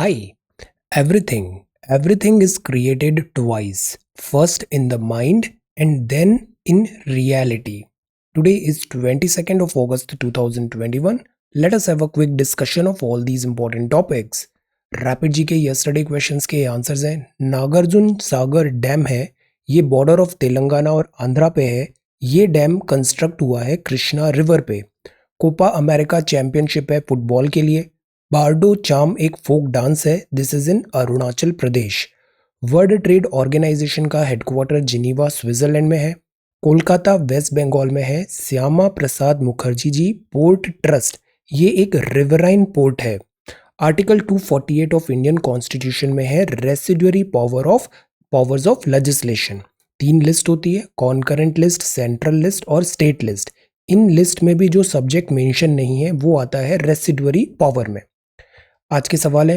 Hi, everything is created twice. First in the mind and then in reality. Today is 22nd of August 2021. Let us have a quick discussion of all these important topics. Rapid जी के yesterday questions के answers हैं। Nagarjuna Sagar dam है, ये border of Telangana और आंध्रा पे है। ये dam construct हुआ है कृष्णा रिवर पे। कोपा अमेरिका चैंपियनशिप है फुटबॉल के लिए। बारडो चाम एक फोक डांस है, this is in Arunachal Pradesh. World Trade Organization का हेडक्वार्टर जिनीवा स्विट्जरलैंड में है। कोलकाता वेस्ट बंगाल में है। श्यामा प्रसाद मुखर्जी जी पोर्ट ट्रस्ट, ये एक रिवराइन पोर्ट है। आर्टिकल 248 ऑफ इंडियन कॉन्स्टिट्यूशन में है residuary powers of legislation. 3 list होती है, कॉन्करेंट लिस्ट, सेंट्रल लिस्ट और स्टेट लिस्ट। इन लिस्ट में भी जो सब्जेक्ट मेंशन नहीं है वो आता है रेसिडुअरी पावर में। आज के सवाल है,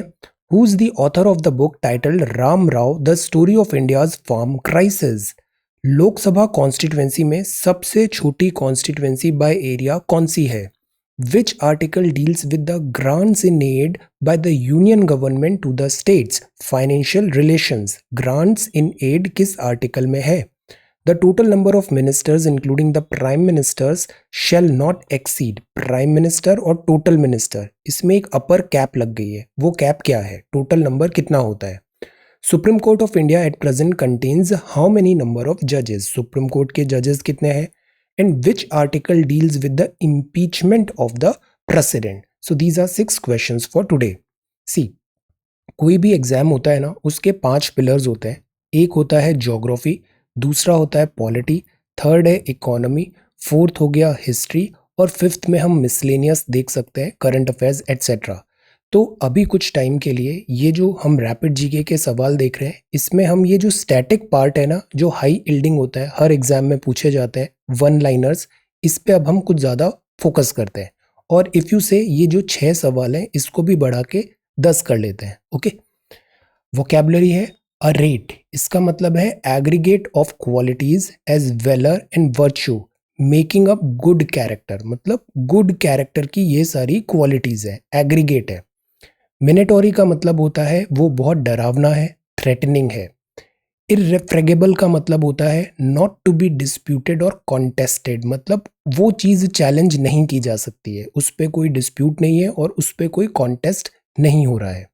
who is the author of the book titled Ram Rao the story of India's farm crisis. Lok Sabha constituency में सबसे छोटी कॉन्स्टिट्युएंसी बाय एरिया कौन सी है। Which article deals with the grants in aid by the union government to the states financial relations. Grants in aid किस article में है। The total number of ministers including the prime ministers shall not exceed। Prime minister और total minister, इसमें एक upper cap लग गई है, वो कैप क्या है, टोटल नंबर कितना होता है। Supreme court of India at present contains how many number of जजेस। सुप्रीम कोर्ट के जजेस कितने हैं। And which article deals with the impeachment of the president. So these are 6 questions for today. See, कोई भी एग्जाम होता है ना, उसके 5 पिलर्स होते हैं। एक होता है ज्योग्राफी, दूसरा होता है पॉलिटी, थर्ड है इकोनॉमी, फोर्थ हो गया हिस्ट्री और फिफ्थ में हम मिसलेनियस देख सकते हैं, करंट अफेयर्स एटसेट्रा। तो अभी कुछ टाइम के लिए ये जो हम रैपिड जीके के सवाल देख रहे हैं, इसमें हम ये जो स्टैटिक पार्ट है ना, जो हाई इल्डिंग होता है, हर एग्जाम में पूछे जाते हैं, वन लाइनर्स, इस पे अब हम कुछ ज़्यादा फोकस करते हैं। और इफ़ यू से ये जो 6 सवाल हैं इसको भी बढ़ा के 10 कर लेते हैं। ओके, वोकैबुलरी है अ रेट, इसका मतलब है aggregate of qualities as valour and virtue making up good character, मतलब गुड कैरेक्टर की ये सारी क्वालिटीज है, एग्रीगेट है। मिनेटोरी का मतलब होता है वो बहुत डरावना है, थ्रेटनिंग है। इर्रेफ्रेगेबल का मतलब होता है नॉट टू बी डिस्प्यूटेड और कॉन्टेस्टेड, मतलब वो चीज़ चैलेंज नहीं की जा सकती है, उस पर कोई डिस्प्यूट नहीं है और उस पर कोई कॉन्टेस्ट नहीं हो रहा है।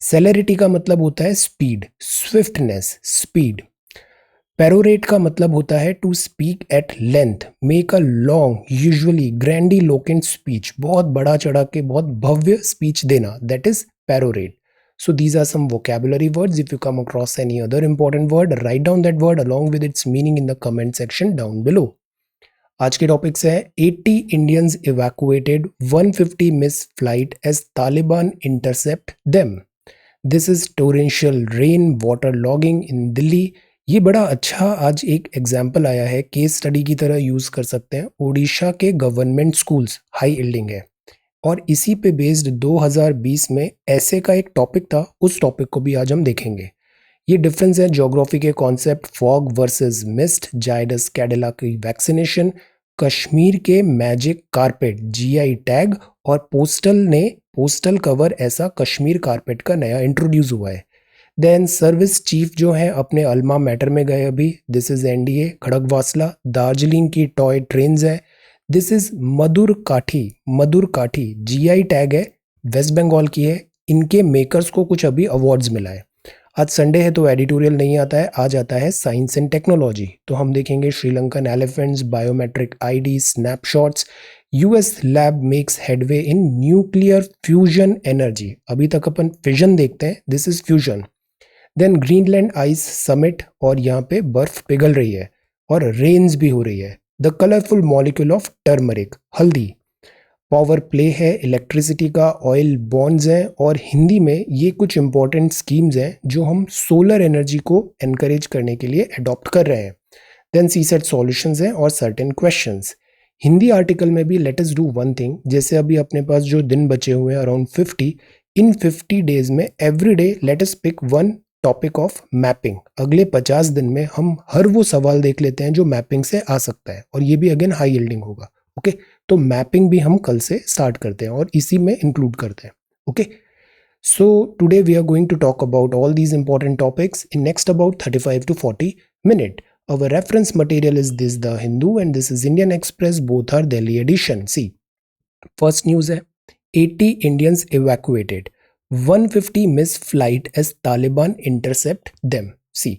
सेलेरिटी का मतलब होता है स्पीड, स्विफ्टनेस, स्पीड। पेरोरेट का मतलब होता है to speak at length, make a long usually grandiloquent speech, बहुत बड़ा चढ़ा के बहुत भव्य स्पीच देना, that is perorate. So these are some vocabulary words. If you come across any other important word, write down that word along with its meaning in the comment section down below. आज के topics है 80 Indians evacuated, 150 miss flight as Taliban intercept them. This is torrential rain water logging in Delhi. ये बड़ा अच्छा आज एक example आया है, केस स्टडी की तरह यूज कर सकते हैं। ओडिशा के गवर्नमेंट स्कूल्स हाई इल्डिंग है और इसी पे बेस्ड 2020 में ऐसे का एक टॉपिक था, उस टॉपिक को भी आज हम देखेंगे। ये डिफरेंस है ज्योग्राफी के concept, fog versus mist, Zydus Cadila की वैक्सीनेशन, कश्मीर के मैजिक कारपेट जीआई टैग और पोस्टल कवर ऐसा कश्मीर कारपेट का नया इंट्रोड्यूस हुआ है। देन सर्विस चीफ जो है अपने अल्मा मैटर में गए अभी, this is NDA Khadakwasla. Darjeeling की टॉय ट्रेन्स है, दिस इज मधुर काठी जीआई टैग है, वेस्ट बंगाल की है। इनके मेकर्स को कुछ अभी अवार्ड्स मिला है। आज संडे है तो एडिटोरियल नहीं आता है, आज आता है साइंस एंड टेक्नोलॉजी। तो हम देखेंगे Sri Lankan elephants, biometric ID, snapshots, US lab makes headway in nuclear fusion energy. अभी तक अपन फिजन देखते हैं, this is fusion. Then Greenland ice summit, और यहाँ पे बर्फ पिघल रही है और रेन्स भी हो रही है। The colourful molecule of turmeric, हल्दी। पावर प्ले है इलेक्ट्रिसिटी का, ऑयल बॉन्ड्स हैं, और हिंदी में ये कुछ इंपॉर्टेंट स्कीम्स हैं जो हम सोलर एनर्जी को एनकरेज करने के लिए अडॉप्ट कर रहे हैं। देन सीसेट सॉल्यूशंस हैं और सर्टेन क्वेश्चंस। हिंदी आर्टिकल में भी let us do one thing, जैसे अभी अपने पास जो दिन बचे हुए हैं अराउंड 50, इन 50 डेज में every day let us pick one topic of mapping. अगले 50 दिन में हम हर वो सवाल देख लेते हैं जो मैपिंग से आ सकता है, और ये भी अगेन हाई यील्डिंग होगा। ओके, तो मैपिंग भी हम कल से स्टार्ट करते हैं और इसी में इंक्लूड करते हैं। Okay, So today we are going to talk about all these important topics in next about 35 to 40 minutes. Our reference material is this The Hindu and this is Indian Express. Both are Delhi edition. See, first news है 80 Indians evacuated. 150 miss flight as Taliban intercept them. See,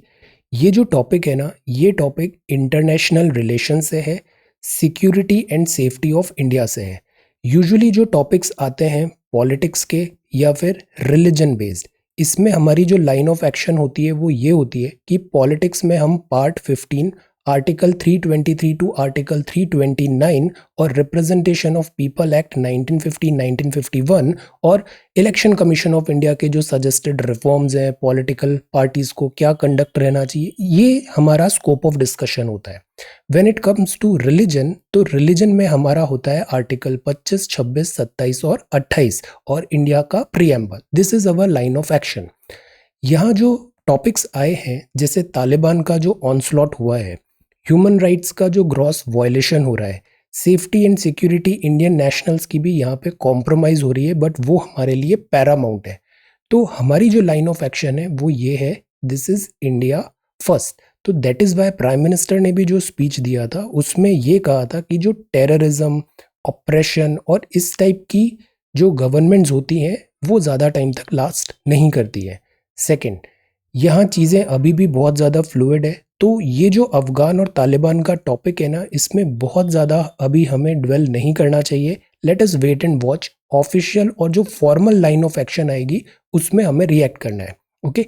ये जो topic है ना, ये topic international relation से है, security and safety of India से है। यूजुअली जो टॉपिक्स आते हैं पॉलिटिक्स के या फिर रिलीजन बेस्ड, इसमें हमारी जो लाइन ऑफ एक्शन होती है वो ये होती है कि पॉलिटिक्स में हम पार्ट 15 आर्टिकल 323 टू आर्टिकल 329 और रिप्रेजेंटेशन ऑफ पीपल एक्ट 1950-1951 और इलेक्शन कमीशन ऑफ इंडिया के जो सजेस्टेड रिफॉर्म्स हैं, पॉलिटिकल पार्टीज को क्या कंडक्ट रहना चाहिए, ये हमारा स्कोप ऑफ डिस्कशन होता है। When it comes to religion, तो रिलीजन में हमारा होता है आर्टिकल 25, 26, 27 और 28 और इंडिया का preamble. This is our line of action. यहाँ जो टॉपिक्स आए हैं, जैसे तालिबान का जो ऑनस्लॉट हुआ है, ह्यूमन राइट्स का जो ग्रॉस वायलेशन हो रहा है, safety and security Indian nationals की भी यहाँ पे कॉम्प्रोमाइज़ हो रही है, बट वो हमारे लिए पैरामाउंट है। तो हमारी जो लाइन ऑफ एक्शन है वो ये है, दिस इज इंडिया फर्स्ट। तो that is Y prime minister ने भी जो स्पीच दिया था उसमें ये कहा था कि जो टेररिज्म, ऑपरेशन और इस टाइप की जो गवर्नमेंट्स होती हैं वो ज़्यादा टाइम तक लास्ट नहीं करती है। सेकेंड, यहाँ चीज़ें अभी भी बहुत ज़्यादा फ्लूइड है। तो ये जो अफगान और तालिबान का टॉपिक है ना, इसमें बहुत ज़्यादा अभी हमें ड्वेल नहीं करना चाहिए। Let us wait and watch. Official और जो फॉर्मल लाइन ऑफ एक्शन आएगी उसमें हमें रिएक्ट करना है। ओके,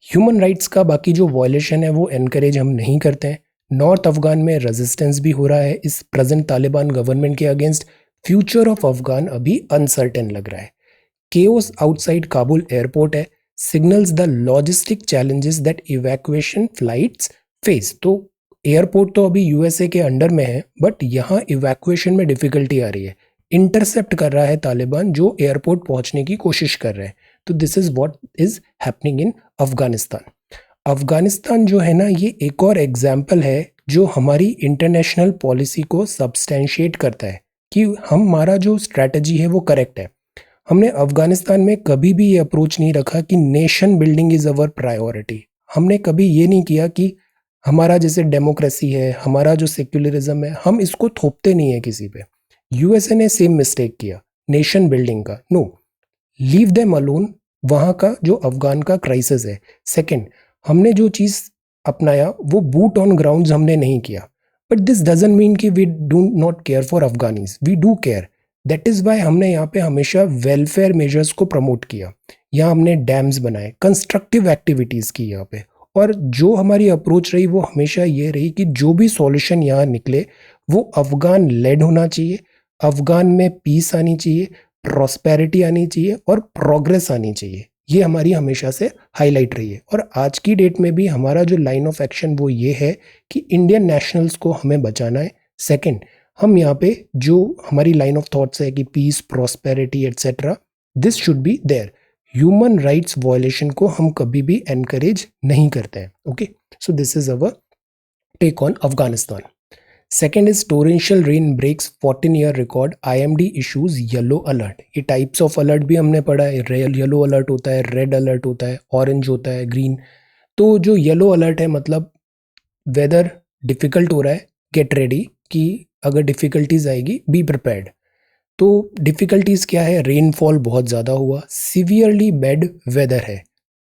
ह्यूमन राइट्स का बाकी जो वायलेशन है वो एनकरेज हम नहीं करते हैं। नॉर्थ अफगान में रेजिस्टेंस भी हो रहा है इस प्रेजेंट तालिबान गवर्नमेंट के अगेंस्ट। फ्यूचर ऑफ अफगान अभी अनसर्टेन लग रहा है। केओस आउटसाइड काबुल एयरपोर्ट है, signals the logistic challenges that evacuation flights face। तो एयरपोर्ट तो अभी यूएसए के अंडर में है, बट यहाँ इवैक्यूएशन में डिफिकल्टी आ रही है। इंटरसेप्ट कर रहा है तालिबान जो एयरपोर्ट पहुंचने की कोशिश कर रहे हैं। तो this is what is happening in Afghanistan. Afghanistan जो है ना, ये एक और एग्जाम्पल है जो हमारी इंटरनेशनल पॉलिसी को सब्सटेंशिएट करता है कि हमारा जो स्ट्रैटेजी है वो करेक्ट है। हमने अफगानिस्तान में कभी भी ये अप्रोच नहीं रखा कि nation building is our priority. हमने कभी ये नहीं किया कि हमारा जैसे डेमोक्रेसी है, हमारा जो सेक्युलरिज्म है, हम इसको थोपते नहीं है किसी पे। यूएसए ने सेम मिस्टेक किया नेशन बिल्डिंग का। No, leave them alone. वहाँ का जो अफगान का क्राइसिस है। सेकंड, हमने जो चीज़ अपनाया वो बूट ऑन ग्राउंड्स हमने नहीं किया। बट दिस डजंट मीन कि we do not care for Afghanis, we do care. That is why हमने यहाँ पे हमेशा वेलफेयर मेजर्स को प्रमोट किया। यहाँ हमने डैम्स बनाए, कंस्ट्रक्टिव एक्टिविटीज़ की यहाँ पे। और जो हमारी अप्रोच रही वो हमेशा ये रही कि जो भी सॉल्यूशन यहाँ निकले वो अफगान लेड होना चाहिए, अफगान में पीस आनी चाहिए, प्रॉस्पेरिटी आनी चाहिए और प्रोग्रेस आनी चाहिए। ये हमारी हमेशा से हाईलाइट रही है। और आज की डेट में भी हमारा जो लाइन ऑफ एक्शन वो ये है कि इंडियन नेशनल्स को हमें बचाना है। सेकेंड, हम यहाँ पे जो हमारी लाइन ऑफ थॉट्स है कि peace, prosperity etcetera, this should be there. Human rights violation को हम कभी भी एनकरेज नहीं करते हैं। Okay, so this is our take on Afghanistan. Second is torrential rain breaks 14-year record, IMD issues yellow alert. ये टाइप्स ऑफ अलर्ट भी हमने पढ़ा है। येलो अलर्ट होता है, रेड अलर्ट होता है, ऑरेंज होता है, ग्रीन। तो जो येलो अलर्ट है मतलब वेदर डिफिकल्ट हो रहा है, गेट रेडी कि अगर डिफ़िकल्टीज आएगी बी प्रिपेयर्ड। तो डिफ़िकल्टीज क्या है? रेनफॉल बहुत ज़्यादा हुआ, सीवियरली बैड वेदर है,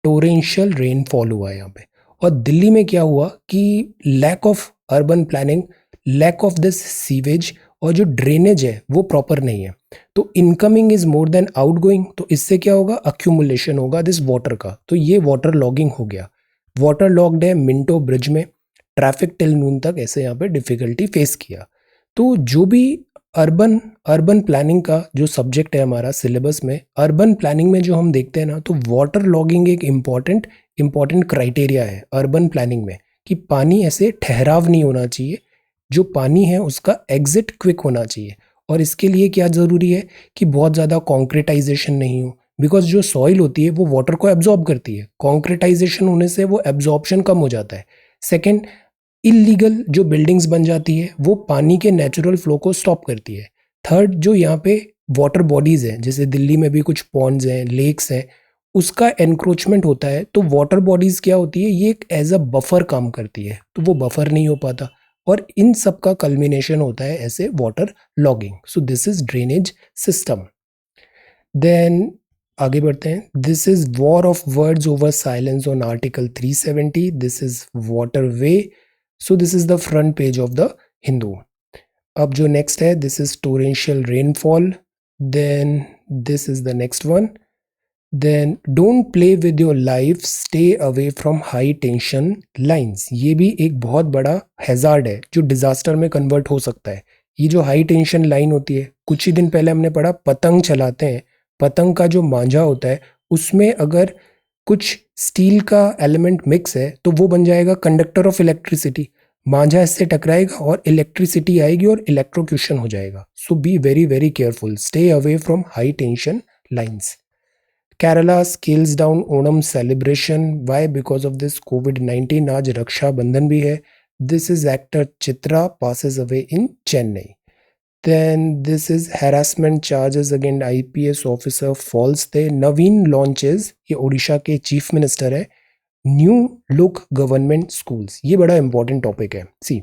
टोरेंशियल रेनफॉल हुआ है यहाँ पे। और दिल्ली में क्या हुआ कि lack of urban planning, lack of this sewage, और जो ड्रेनेज है वो प्रॉपर नहीं है। तो incoming is more than outgoing. तो इससे क्या होगा? अक्यूमुलेशन होगा दिस वाटर का। तो ये वाटर लॉगिंग हो गया। वाटर लॉग्ड है मिंटो ब्रिज में, ट्रैफिक टिल नून तक ऐसे यहाँ पे डिफ़िकल्टी फेस किया। तो जो भी अर्बन प्लानिंग का जो सब्जेक्ट है हमारा सिलेबस में, अर्बन प्लानिंग में जो हम देखते हैं ना, तो वाटर लॉगिंग एक इम्पॉर्टेंट क्राइटेरिया है अर्बन प्लानिंग में कि पानी ऐसे ठहराव नहीं होना चाहिए। जो पानी है उसका एग्जिट क्विक होना चाहिए। और इसके लिए क्या ज़रूरी है कि बहुत ज़्यादा कॉन्क्रीटाइजेशन नहीं हो, बिकॉज जो सॉइल होती है वो वाटर को एब्जॉर्ब करती है। कॉन्क्रीटाइजेशन होने से वो एब्जॉर्प्शन कम हो जाता है। सेकेंड, इलीगल जो बिल्डिंग्स बन जाती है वो पानी के नेचुरल फ्लो को स्टॉप करती है। थर्ड, जो यहाँ पे वाटर बॉडीज हैं, जैसे दिल्ली में भी कुछ पॉन्ड्स हैं, लेक्स हैं, उसका एनक्रोचमेंट होता है, तो वाटर बॉडीज क्या होती है, ये एक एज अ बफर काम करती है, तो वो बफर नहीं हो पाता, और इन सब का कल्मिनेशन होता है ऐसे water logging. So this is drainage system. Then आगे बढ़ते हैं. This is war of words over silence on article 370. This is water way. So this is the front page of the Hindu. अब जो नेक्स्ट है, this is torrential rainfall. Then this is the next one. Then don't play with your life, stay away from high tension lines. ये भी एक बहुत बड़ा hazard है जो डिजास्टर में कन्वर्ट हो सकता है. ये जो हाई टेंशन लाइन होती है, कुछ ही दिन पहले हमने पढ़ा पतंग चलाते हैं, पतंग का जो मांझा होता है उसमें अगर कुछ स्टील का एलिमेंट मिक्स है तो वो बन जाएगा कंडक्टर ऑफ इलेक्ट्रिसिटी. मांझा इससे टकराएगा और इलेक्ट्रिसिटी आएगी और इलेक्ट्रोक्यूशन हो जाएगा. So be very very careful, stay away from high tension lines. Kerala scales down Onam celebration. Why? Because of this COVID-19. आज रक्षाबंधन भी है. This is actor Chitra passes away in Chennai. Then this is harassment charges against IPS officer false थे. नवीन launches, ये उड़ीसा के chief minister है, new look government schools. ये बड़ा important topic है. सी,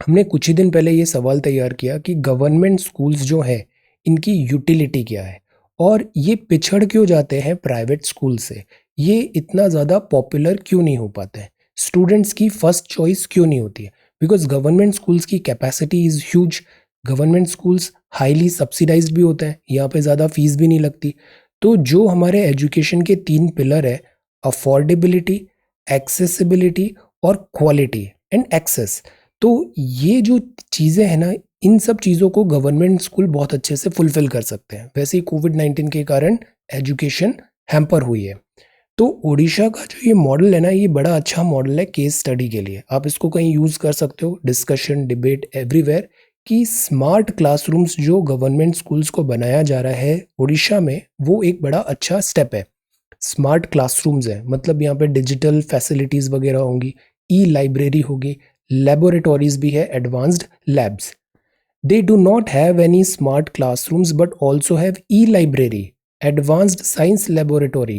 हमने कुछ ही दिन पहले ये सवाल तैयार किया कि गवर्नमेंट स्कूल्स जो है इनकी यूटिलिटी क्या है और ये पिछड़ क्यों जाते हैं प्राइवेट स्कूल से, ये इतना ज़्यादा पॉपुलर क्यों नहीं हो पाते हैं, स्टूडेंट्स की फर्स्ट चॉइस क्यों नहीं होती है. बिकॉज गवर्नमेंट स्कूल्स की capacity is huge. Government schools highly subsidised भी होते हैं, यहाँ पे ज़्यादा फीस भी नहीं लगती. तो जो हमारे एजुकेशन के 3 पिलर है, अफोर्डेबिलिटी, एक्सेसिबिलिटी और क्वालिटी एंड एक्सेस, तो ये जो चीज़ें हैं ना, इन सब चीज़ों को गवर्नमेंट स्कूल बहुत अच्छे से फुलफिल कर सकते हैं. वैसे ही कोविड-19 के कारण एजुकेशन हैम्पर हुई है. तो उड़ीसा का जो ये मॉडल है ना, ये बड़ा अच्छा मॉडल है केस स्टडी के लिए. आप इसको कहीं यूज़ कर सकते हो, डिस्कशन डिबेट एवरीवेयर, कि स्मार्ट क्लासरूम्स जो गवर्नमेंट स्कूल्स को बनाया जा रहा है उड़ीसा में, वो एक बड़ा अच्छा स्टेप है. स्मार्ट क्लासरूम्स है मतलब यहाँ पे डिजिटल फैसिलिटीज़ वगैरह होंगी, ई लाइब्रेरी होगी, लेबोरेटरीज भी है, advanced labs. They do not have any smart classrooms but also have e-library, advanced science laboratory,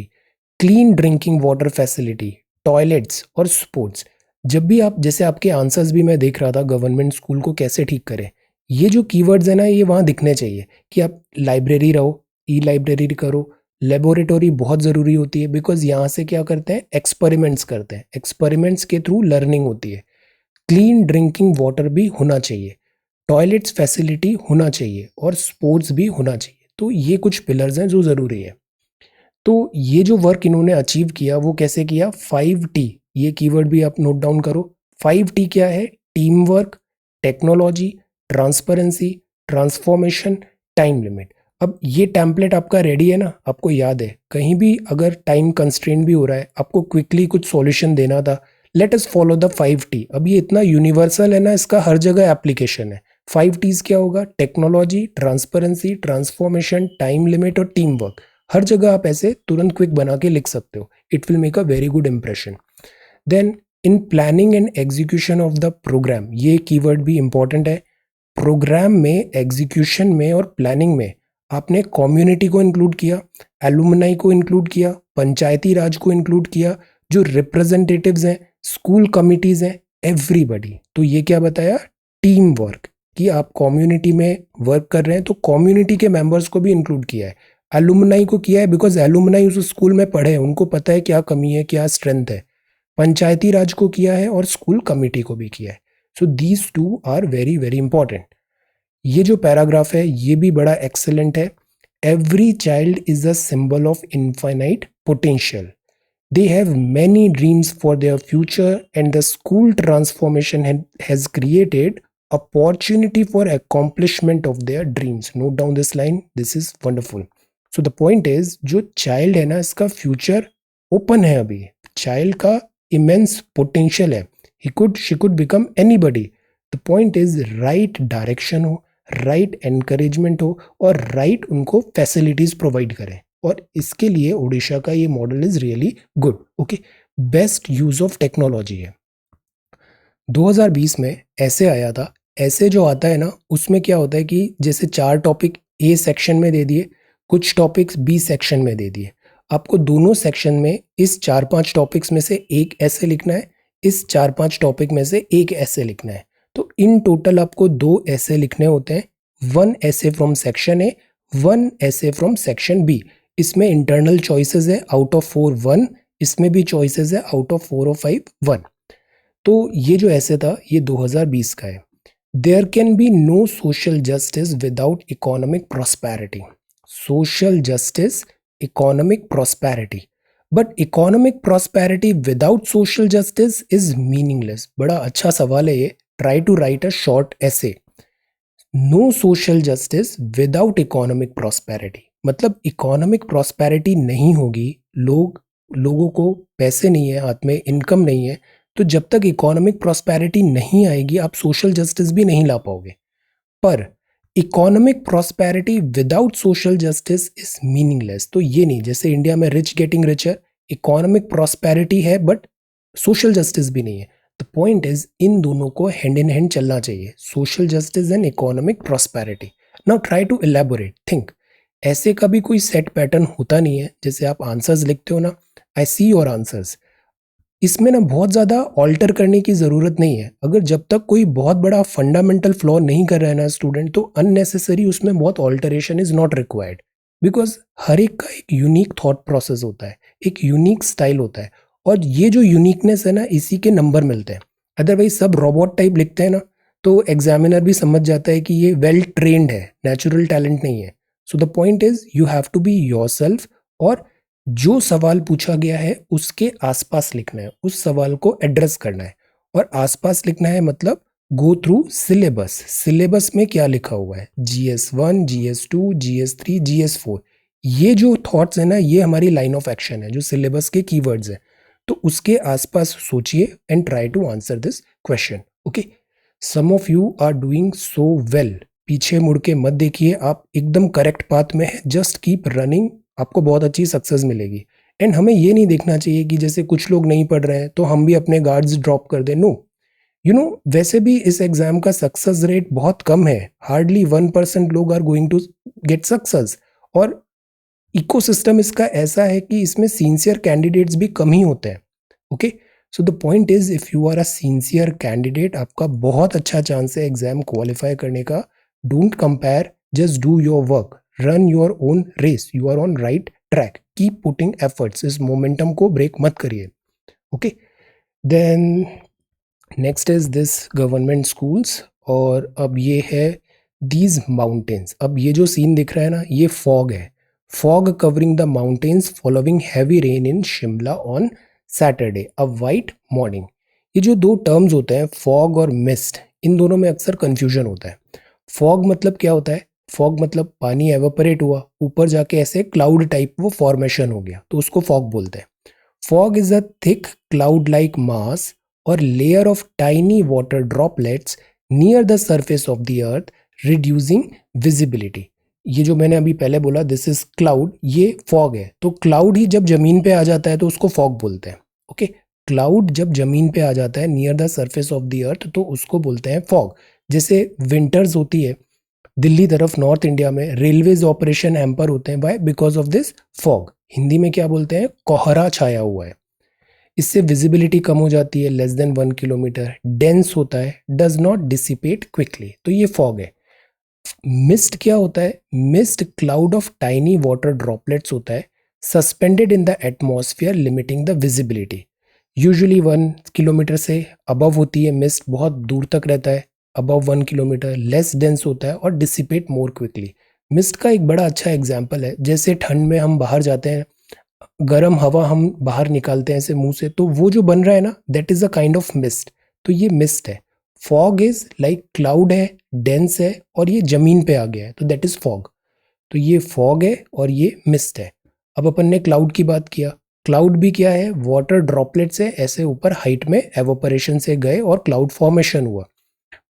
clean drinking water facility, toilets और sports. जब भी आप, जैसे आपके आंसर्स भी मैं देख रहा था गवर्नमेंट स्कूल को कैसे ठीक करें, ये जो कीवर्ड्स है ना, ये वहाँ दिखने चाहिए कि आप लाइब्रेरी रहो, ई लाइब्रेरी करो, लेबोरेटरी बहुत ज़रूरी होती है बिकॉज यहाँ से क्या करते हैं, एक्सपेरिमेंट्स करते हैं, एक्सपेरिमेंट्स के थ्रू लर्निंग होती है. क्लीन ड्रिंकिंग वाटर भी होना चाहिए, टॉयलेट्स फैसिलिटी होना चाहिए और स्पोर्ट्स भी होना चाहिए. तो ये कुछ पिलर्स हैं जो ज़रूरी है. तो ये जो वर्क इन्होंने अचीव किया वो कैसे किया, 5T, ये कीवर्ड भी आप नोट डाउन करो. 5T क्या है, team work, technology, transparency, transformation, time limit. अब ये टेम्पलेट आपका रेडी है ना, आपको याद है, कहीं भी अगर टाइम कंस्ट्रेंट भी हो रहा है, आपको क्विकली कुछ सॉल्यूशन देना था, let us follow the 5T. अब ये इतना यूनिवर्सल है ना, इसका हर जगह एप्लीकेशन है. 5T's क्या होगा, technology, transparency, transformation, time limit और टीम वर्क. हर जगह आप ऐसे तुरंत क्विक बना के लिख सकते हो. It will make a very good impression. Then in planning and execution of the programme, ये कीवर्ड भी इंपॉर्टेंट है. प्रोग्राम में, एग्जीक्यूशन में और प्लानिंग में आपने कम्युनिटी को इंक्लूड किया, एलुमनाई को इंक्लूड किया, पंचायती राज को इंक्लूड किया, जो रिप्रेजेंटेटिव्स हैं, स्कूल कमिटीज़ हैं, एवरीबडी. तो ये क्या बताया, टीम वर्क, कि आप कम्युनिटी में वर्क कर रहे हैं तो कम्युनिटी के मेंबर्स को भी इंक्लूड किया है. एलुमनाई को किया है बिकॉज एलुमनाई उस स्कूल में पढ़े हैं, उनको पता है क्या कमी है, क्या स्ट्रेंथ है. पंचायती राज को किया है और स्कूल कमिटी को भी किया है. So these two are very very important. ये जो पैराग्राफ है ये भी बड़ा एक्सेलेंट है. Every child is a symbol of infinite potential. They have many dreams for their future and the school transformation has created opportunity for accomplishment of their dreams. Note down this line. This is wonderful. So the point is, जो child है ना, इसका future open है अभी. Child का immense potential है. She could become anybody. The point is right direction हो, right encouragement हो और right उनको facilities provide करें. और इसके लिए उड़ीसा का ये model is really good. Okay, best use of technology है. 2020 में ऐसे आया था. ऐसे जो आता है ना, उसमें क्या होता है कि जैसे 4 टॉपिक ए सेक्शन में दे दिए, कुछ टॉपिक्स बी सेक्शन में दे दिए। आपको दोनों सेक्शन में इस 4-5 टॉपिक्स में से एक ऐसे लिखना है, इस 4-5 टॉपिक में से एक ऐसे लिखना है। तो इन टोटल आपको 2 ऐसे लिखने होते हैं, 1 ऐसे फ्रॉम सेक्शन ए, 1 ऐसे फ्रॉम सेक्शन बी। इसमें इंटरनल चॉइसेस है, आउट ऑफ 4 1, इसमें भी चॉइसेस है, आउट ऑफ 4 और 5 1। तो ये जो ऐसे था ये 2020 का है। There can be no social justice without economic prosperity. Social justice, economic prosperity, but economic prosperity without social justice is meaningless. बड़ा अच्छा सवाल है ये। Try to write a short essay. No social justice without economic prosperity मतलब economic prosperity नहीं होगी, लोगों को पैसे नहीं है हाथ में, इनकम नहीं है, तो जब तक इकोनॉमिक प्रॉस्पेरिटी नहीं आएगी आप सोशल जस्टिस भी नहीं ला पाओगे। पर economic prosperity without social justice is meaningless. तो ये नहीं, जैसे इंडिया में rich getting richer, economic prosperity है बट सोशल जस्टिस भी नहीं है। द पॉइंट इज इन दोनों को हैंड इन हैंड चलना चाहिए, social justice and economic prosperity. Now try to elaborate, think. ऐसे का भी कोई सेट पैटर्न होता नहीं है। जैसे आप आंसर्स लिखते हो ना, आई सी योर आंसर्स, इसमें ना बहुत ज़्यादा ऑल्टर करने की ज़रूरत नहीं है। अगर जब तक कोई बहुत बड़ा फंडामेंटल फ्लॉ नहीं कर रहा है ना स्टूडेंट, तो अननेसेसरी उसमें बहुत alteration is not required. Because हर एक का एक यूनिक थॉट प्रोसेस होता है, एक यूनिक स्टाइल होता है, और ये जो यूनिकनेस है ना इसी के नंबर मिलते हैं। अदरवाइज सब रोबोट टाइप लिखते हैं ना, तो एग्जामिनर भी समझ जाता है कि ये वेल ट्रेंड है, नेचुरल टैलेंट नहीं है। So the point is you have to be yourself, और जो सवाल पूछा गया है उसके आसपास लिखना है, उस सवाल को एड्रेस करना है। और आसपास लिखना है मतलब गो थ्रू सिलेबस। सिलेबस में क्या लिखा हुआ है, GS1, GS2, GS3, GS4, ये जो थॉट्स है ना ये हमारी लाइन ऑफ एक्शन है, जो सिलेबस के कीवर्ड्स हैं। तो उसके आसपास सोचिए and try to answer this question. Okay, some of you are doing so well. पीछे मुड़ के मत देखिए, आप एकदम करेक्ट पाथ में है, जस्ट कीप रनिंग, आपको बहुत अच्छी सक्सेस मिलेगी। एंड हमें ये नहीं देखना चाहिए कि जैसे कुछ लोग नहीं पढ़ रहे हैं तो हम भी अपने गार्ड्स ड्रॉप कर दें। नो, वैसे भी इस एग्जाम का सक्सेस रेट बहुत कम है, हार्डली 1% लोग are going to get success. और इकोसिस्टम इसका ऐसा है कि इसमें सिंसियर कैंडिडेट्स भी कम ही होते हैं। Okay, so the point is if you are a sincere candidate, आपका बहुत अच्छा चांस है एग्जाम क्वालिफाई करने का। Don't compare, just do your work, run your own race, you are on right track, keep putting efforts, इस momentum को break मत करिए। Okay, then next is this government schools, और अब ये है दीज माउंटेन्स। अब ये जो सीन दिख रहा है ना ये फॉग है, fog covering the mountains following heavy rain in Shimla on Saturday, a white morning. ये जो दो टर्म्स होते हैं फॉग और मिस्ट, इन दोनों में अक्सर कंफ्यूजन होता है। फॉग मतलब क्या होता है, फॉग मतलब पानी एवेपोरेट हुआ, ऊपर जाके ऐसे क्लाउड टाइप वो फॉर्मेशन हो गया, तो उसको फॉग बोलते हैं। Fog is a thick cloud like mass or layer of tiny water droplets near the surface of the earth reducing visibility। ये जो मैंने अभी पहले बोला दिस इज क्लाउड, ये फॉग है। तो क्लाउड ही जब जमीन पे आ जाता है तो उसको फॉग बोलते हैं। ओके, क्लाउड जब जमीन पे आ जाता है near the surface of the earth तो उसको बोलते हैं फॉग। जैसे विंटर्स होती है दिल्ली तरफ, नॉर्थ इंडिया में रेलवेज ऑपरेशन हैम्पर होते हैं, by because of this fog. Hindi में क्या बोलते हैं, कोहरा छाया हुआ है। इससे विजिबिलिटी कम हो जाती है, लेस देन 1 किलोमीटर, डेंस होता है, डज नॉट डिसिपेट क्विकली, तो ये फॉग है। मिस्ट क्या होता है, mist cloud of tiny water droplets होता है, suspended in the atmosphere limiting the visibility. Usually 1 kilometre से अबव होती है मिस्ट, बहुत दूर तक रहता है, अबव 1 किलोमीटर, लेस डेंस होता है और डिसिपेट मोर क्विकली। मिस्ट का एक बड़ा अच्छा एग्जाम्पल है, जैसे ठंड में हम बाहर जाते हैं, गर्म हवा हम बाहर निकालते हैं ऐसे मुंह से, तो वो जो बन रहा है ना that is a kind of mist, तो ये मिस्ट है। फॉग इज लाइक क्लाउड है, डेंस है और ये जमीन पे आ गया है, तो दैट इज फॉग। तो ये फॉग है और ये मिस्ट है। अब अपन ने क्लाउड की बात किया, क्लाउड भी क्या है, वाटर ड्रॉपलेट से ऐसे ऊपर हाइट में एवोपरेशन से गए और क्लाउड फॉर्मेशन हुआ।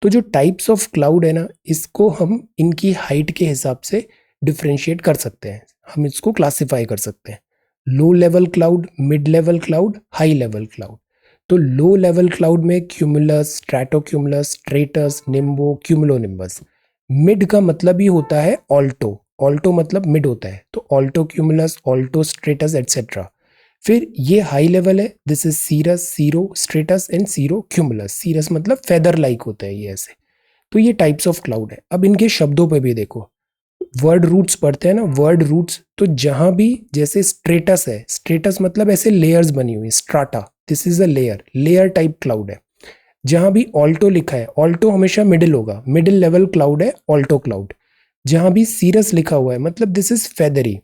तो जो टाइप्स ऑफ क्लाउड है ना इसको हम इनकी हाइट के हिसाब से डिफ्रेंशिएट कर सकते हैं, हम इसको क्लासिफाई कर सकते हैं। Low level cloud, mid level cloud, high level cloud. तो लो लेवल क्लाउड में क्यूमुलस, स्ट्रैटोक्यूमुलस, स्ट्रेटस, निम्बो, क्यूमुलोनिम्बस। मिड का मतलब ही होता है ऑल्टो, ऑल्टो मतलब मिड होता है, तो alto cumulus, alto stratus etcetera. फिर ये हाई लेवल है, this is cirrus, cirro stratus and cirro cumulus. Cirrus मतलब फेदर लाइक होता है ये ऐसे। तो ये टाइप्स ऑफ क्लाउड है। अब इनके शब्दों पे भी देखो, वर्ड रूट्स पढ़ते हैं ना, वर्ड रूट्स, तो जहां भी जैसे स्ट्रेटस है, स्ट्रेटस मतलब ऐसे लेयर्स बनी हुई, strata, this is a layer, layer type cloud है। जहां भी ऑल्टो लिखा है, ऑल्टो हमेशा मिडिल होगा, मिडिल लेवल क्लाउड है ऑल्टो क्लाउड। जहां भी सीरस लिखा हुआ है मतलब दिस इज फेदरी।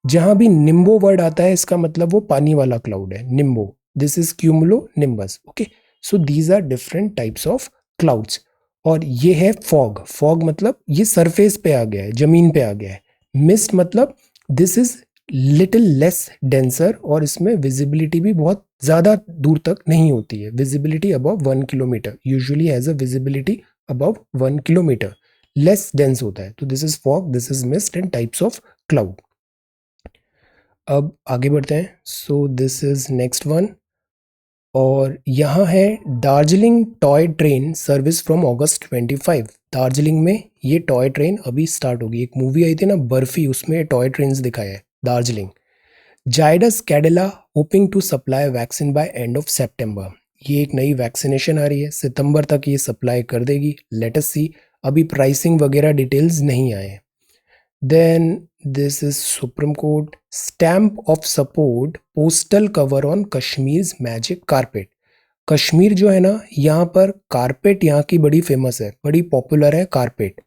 जहां भी निम्बो वर्ड आता है इसका मतलब वो पानी वाला क्लाउड है, nimbo, this is cumulo nimbus. Okay, so these are different types of clouds. और ये है फॉग, फॉग मतलब ये सरफेस पे आ गया है, जमीन पे आ गया है। मिस्ट मतलब this is little less denser, और इसमें विजिबिलिटी भी बहुत ज्यादा दूर तक नहीं होती है, visibility above 1 kilometre, usually has a visibility above 1 kilometre, less dense होता है। तो this is fog, this is mist and types of cloud. अब आगे बढ़ते हैं। सो दिस इज नेक्स्ट वन, और यहाँ है Darjeeling toy train service from अगस्त 25। दार्जिलिंग में ये टॉय ट्रेन अभी स्टार्ट होगी। एक मूवी आई थी ना बर्फी, उसमें टॉय ट्रेन दिखाया है Darjeeling. Zydus Cadila hoping to supply vaccine by end of September. ये एक नई वैक्सीनेशन आ रही है, सितंबर तक ये सप्लाई कर देगी, लेट अस सी। अभी प्राइसिंग वगैरह डिटेल्स नहीं आए। Then this is Supreme Court stamp of support postal cover on Kashmir's magic carpet। Kashmir जो है ना, यहाँ पर कारपेट यहाँ की बड़ी फेमस है, बड़ी पॉपुलर है कारपेट।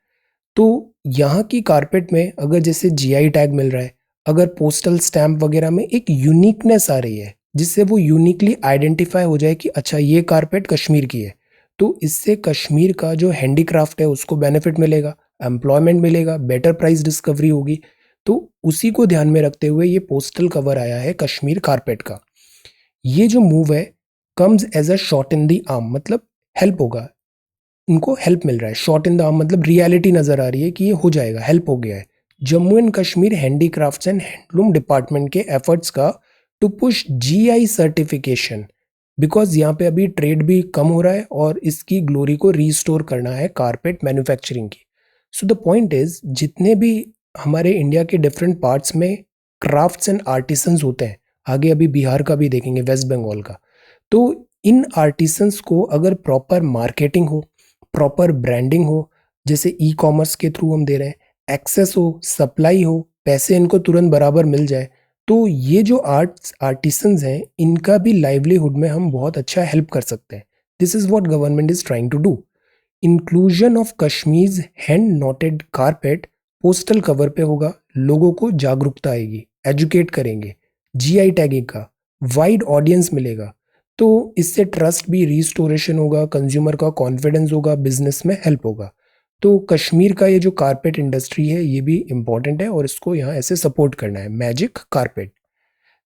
तो यहाँ की कारपेट में अगर जैसे जीआई टैग मिल रहा है, अगर पोस्टल स्टैम्प वगैरह में एक यूनिकनेस आ रही है जिससे वो यूनिकली आइडेंटिफाई हो जाए कि अच्छा ये कारपेट कश्मीर की है, तो इससे कश्मीर का जो हैंडीक्राफ्ट है उसको बेनिफिट मिलेगा, एम्प्लॉयमेंट मिलेगा, बेटर प्राइस डिस्कवरी होगी। तो उसी को ध्यान में रखते हुए ये पोस्टल कवर आया है कश्मीर कारपेट का। ये जो मूव है comes as a shot in the arm, मतलब हेल्प होगा, उनको हेल्प मिल रहा है। शॉट इन द आर्म मतलब रियलिटी नजर आ रही है कि ये हो जाएगा, हेल्प हो गया है Jammu and Kashmir handicrafts and handloom department के एफर्ट्स का to push GI certification. Because यहाँ पे अभी ट्रेड भी कम हो रहा है और इसकी ग्लोरी को रीस्टोर करना है कारपेट मैन्युफैक्चरिंग की। सो द पॉइंट इज, जितने भी हमारे इंडिया के डिफरेंट पार्ट्स में क्राफ्ट्स एंड आर्टिसंस होते हैं, आगे अभी बिहार का भी देखेंगे, वेस्ट बंगाल का, तो इन आर्टिसंस को अगर प्रॉपर मार्केटिंग हो, प्रॉपर ब्रांडिंग हो, जैसे ई कॉमर्स के थ्रू हम दे रहे हैं, एक्सेस हो, सप्लाई हो, पैसे इनको तुरंत बराबर मिल जाए, तो ये जो आर्टिसंस हैं इनका भी लाइवलीहुड में हम बहुत अच्छा हेल्प कर सकते हैं। This is what government is trying to do. Inclusion of Kashmir hand knotted carpet postal cover पे होगा, लोगों को जागरूकता आएगी, एजुकेट करेंगे, जीआई टैगिंग का वाइड ऑडियंस मिलेगा, तो इससे ट्रस्ट भी रिस्टोरेशन होगा, कंज्यूमर का कॉन्फिडेंस होगा, बिजनेस में हेल्प होगा। तो कश्मीर का ये जो कारपेट इंडस्ट्री है ये भी इंपॉर्टेंट है और इसको यहाँ ऐसे सपोर्ट करना है, magic carpet.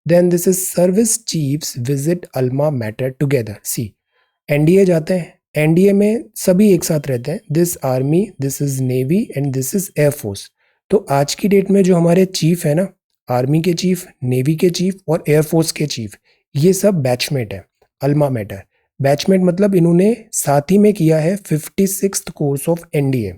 Then this is service chiefs visit alma mater together. See, NDA जाते हैं, एनडीए में सभी एक साथ रहते हैं, this army, this is navy and this is air force. तो आज की डेट में जो हमारे चीफ है ना, आर्मी के चीफ, नेवी के चीफ और एयरफोर्स के चीफ, ये सब बैचमेट है अल्मा मैटर। बैचमेट मतलब इन्होंने साथ ही में किया है 56th course of NDA.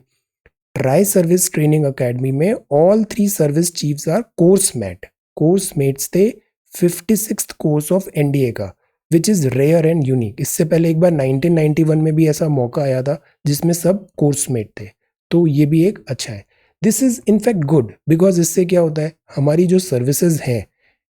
Tri service training academy में all 3 service chiefs are course mates थे 56th कोर्स ऑफ एनडीए का, which is rare and unique. इससे पहले एक बार 1991 में भी ऐसा मौका आया था जिसमें सब कोर्स मेट थे, तो ये भी एक अच्छा है। This is in fact good, because इससे क्या होता है, हमारी जो सर्विसेज हैं,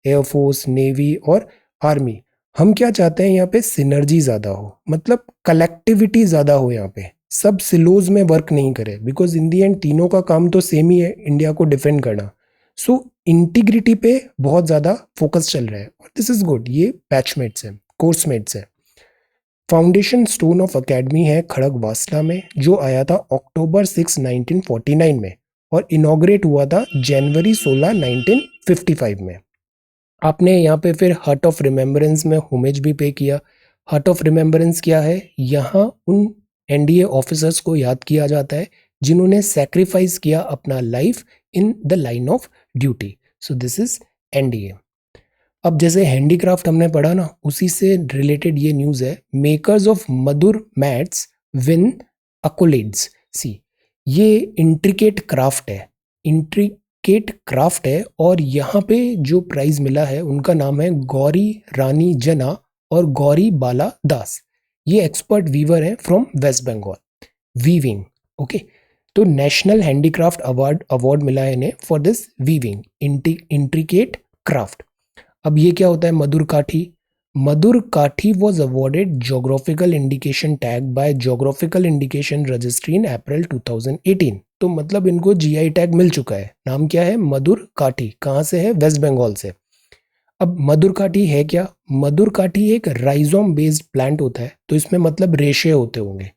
एयरफोर्स, नेवी और आर्मी, हम क्या चाहते हैं यहाँ पे सिनर्जी ज़्यादा हो, मतलब कलेक्टिविटी ज़्यादा हो, यहाँ पे सब सिलोज में वर्क नहीं करे, बिकॉज इन दी एंड तीनों का काम तो सेम ही है, इंडिया को डिफेंड करना। सो इंटीग्रिटी पे बहुत ज़्यादा फोकस चल रहा है और दिस इज गुड। ये बैचमेट्स हैं, कोर्समेट्स हैं। फाउंडेशन स्टोन ऑफ अकेडमी है खड़गवासला में, जो आया था अक्टूबर 6 1949 में और इनॉग्रेट हुआ था जनवरी 16 1955 में। आपने यहाँ पे फिर हर्ट ऑफ रिमेम्बरेंस में होमेज भी पे किया। हर्ट ऑफ रिमेम्बरेंस क्या है, यहाँ उन एनडीए ऑफिसर्स को याद किया जाता है जिन्होंने सेक्रीफाइस किया अपना life in the line of duty. So this is NDA. अब जैसे हैंडीक्राफ्ट हमने पढ़ा ना, उसी से रिलेटेड ये न्यूज़ है, makers of Madur mats win accolades. See, ये इंट्रिकेट क्राफ्ट है और यहाँ पे जो प्राइज मिला है उनका नाम है गौरी रानी जना और गौरी बाला दास। ये एक्सपर्ट वीवर हैं from West Bengal, weaving. Okay, तो नेशनल हैंडीक्राफ्ट अवार्ड अवार्ड मिला है इन्हें for this weaving intricate craft. अब ये क्या होता है Madur Kathi? Madur Kathi was awarded geographical indication tag by geographical indication registry in April 2018। तो मतलब इनको जीआई टैग मिल चुका है। नाम क्या है? मधुर काठी। कहाँ से है? वेस्ट बंगाल से। अब मधुर काठी है क्या? मधुर काठी एक राइजोम बेस्ड प्लांट होता है, तो इसमें मतलब रेशे होते होंगे।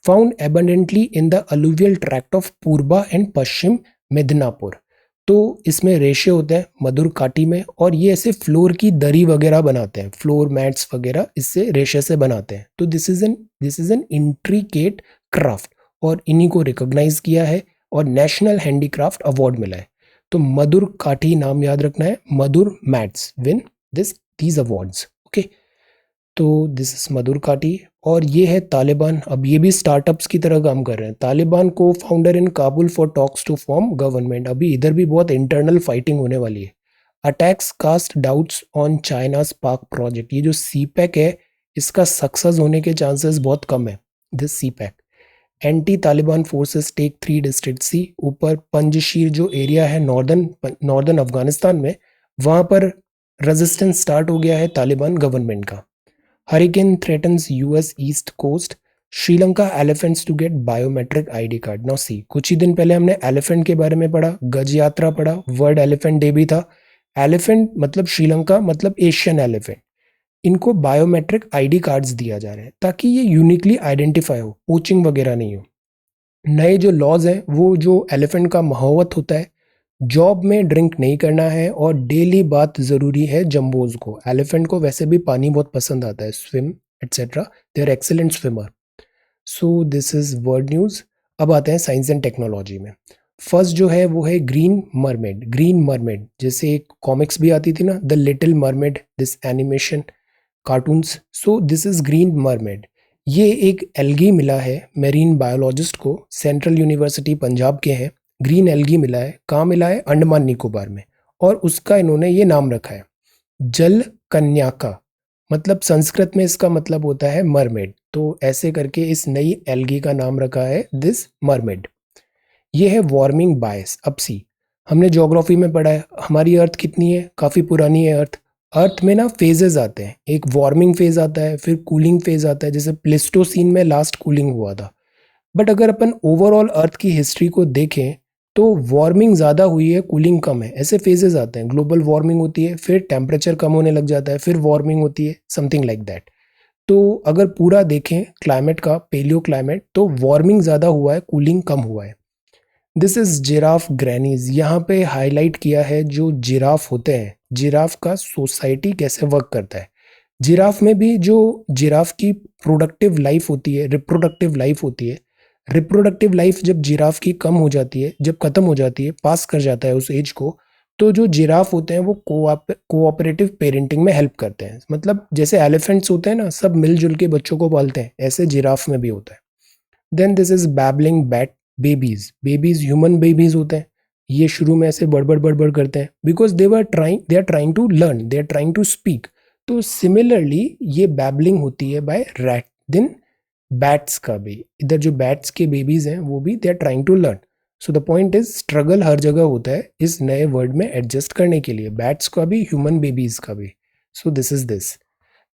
Found abundantly in the alluvial tract of Purba and Paschim Midnapore. तो इसमें रेशे होते हैं मधुर काटी में, और ये ऐसे फ्लोर की दरी वगैरह बनाते हैं, फ्लोर मैट्स वगैरह इससे रेशे से बनाते हैं। तो this is an intricate craft और इन्हीं को रिकॉग्नाइज किया है और नेशनल हैंडीक्राफ्ट अवार्ड मिला है। तो मधुर काठी नाम याद रखना है। Madur mats win these awards. Okay, तो दिस इज मधुर काटी। और ये है तालिबान। अब ये भी स्टार्टअप्स की तरह काम कर रहे हैं। Taliban co-founder in Kabul for talks to form government. अभी इधर भी बहुत इंटरनल फाइटिंग होने वाली है। Attacks cast doubts on China spark project. ये जो सीपैक है इसका सक्सेस होने के चांसेस बहुत कम है। This CPEC. Anti Taliban forces take 3 districts. ऊपर पंजशीर जो एरिया है नॉर्दर्न अफगानिस्तान में, वहां पर रेजिस्टेंस स्टार्ट हो गया है तालिबान गवर्नमेंट का। Hurricane threatens US east coast. Sri Lanka elephants to get biometric ID card. Now see, कुछ ही दिन पहले हमने एलिफेंट के बारे में पढ़ा, गज यात्रा पढ़ा, वर्ल्ड एलिफेंट डे भी था। एलिफेंट मतलब श्रीलंका मतलब एशियन एलिफेंट। इनको बायोमेट्रिक आईडी कार्ड्स दिया जा रहा है ताकि ये यूनिकली आइडेंटिफाई हो, पोचिंग वगैरह नहीं हो। नए जो लॉज हैं वो जो एलिफेंट का महावत होता है, जॉब में ड्रिंक नहीं करना है और डेली बात ज़रूरी है जम्बोज को। एलिफेंट को वैसे भी पानी बहुत पसंद आता है, swim etcetera, they are excellent swimmer. So this is world news. अब आते हैं साइंस एंड टेक्नोलॉजी में। फर्स्ट जो है वो है ग्रीन मरमेड। ग्रीन मरमेड जैसे एक कॉमिक्स भी आती थी ना, the little mermaid, this animation cartoons. So this is green mermaid. ये एक एल्गी मिला है मेरीन बायोलॉजिस्ट को, सेंट्रल यूनिवर्सिटी पंजाब के हैं। ग्रीन एल्गी मिला है। कहाँ मिला है? अंडमान निकोबार में। और उसका इन्होंने ये नाम रखा है जल कन्याका। मतलब संस्कृत में इसका मतलब होता है मरमेड। तो ऐसे करके इस नई एल्गी का नाम रखा है दिस मरमेड। ये है वार्मिंग बायस। अब सी, हमने ज्योग्राफी में पढ़ा है हमारी अर्थ कितनी है, काफ़ी पुरानी है अर्थ। अर्थ में ना फेजेस आते हैं, एक वार्मिंग फेज आता है, फिर कूलिंग फेज आता है, जैसे प्लेस्टोसीन में लास्ट कूलिंग हुआ था। बट अगर अपन ओवरऑल अर्थ की हिस्ट्री को देखें तो वार्मिंग ज़्यादा हुई है, कूलिंग कम है। ऐसे फेजेस आते हैं, ग्लोबल वार्मिंग होती है, फिर टेम्परेचर कम होने लग जाता है, फिर वार्मिंग होती है, समथिंग लाइक दैट। तो अगर पूरा देखें क्लाइमेट का, पेलियो क्लाइमेट, तो वार्मिंग ज़्यादा हुआ है, कूलिंग कम हुआ है। This is giraffe grannies. यहाँ पे हाईलाइट किया है जो जिराफ होते हैं, जिराफ का सोसाइटी कैसे वर्क करता है। जिराफ में भी जो जिराफ की प्रोडक्टिव लाइफ होती है, रिप्रोडक्टिव लाइफ होती है, रिप्रोडक्टिव लाइफ जब जिराफ की कम हो जाती है, जब खत्म हो जाती है, पास कर जाता है उस एज को, तो जो जिराफ होते हैं वो कोऑपरेटिव पेरेंटिंग में हेल्प करते हैं। मतलब जैसे एलिफेंट्स होते हैं ना, सब मिलजुल के बच्चों को पालते हैं, ऐसे जिराफ में भी होता है। Then this is babbling bat babies. Babies human babies होते हैं। ये शुरू में ऐसे बड़बड़ बड़बड़ करते हैं because they are trying to learn, they are trying to speak. तो सिमिलरली ये बैबलिंग होती है बाय रैट। देन बैट्स का भी, इधर जो बैट्स के बेबीज हैं वो भी they are trying to learn. So the point is struggle हर जगह होता है इस नए वर्ल्ड में एडजस्ट करने के लिए, बैट्स का भी, ह्यूमन बेबीज का भी। So this is this.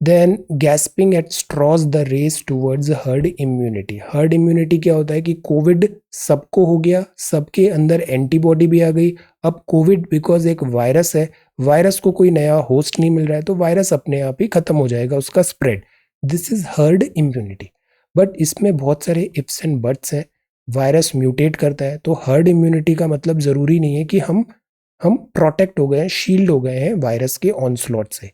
Then gasping at straws the race towards herd immunity. Herd immunity क्या होता है कि कोविड सबको हो गया, सबके अंदर एंटीबॉडी भी आ गई। अब कोविड बिकॉज एक वायरस है, वायरस को कोई नया होस्ट नहीं मिल रहा है, तो वायरस अपने आप ही खत्म हो जाएगा, उसका spread. This is herd immunity. But इसमें बहुत सारे इफ्स एंड बट्स हैं। वायरस म्यूटेट करता है, तो हर्ड इम्यूनिटी का मतलब ज़रूरी नहीं है कि हम प्रोटेक्ट हो गए हैं, शील्ड हो गए हैं वायरस के ऑनस्लॉट से।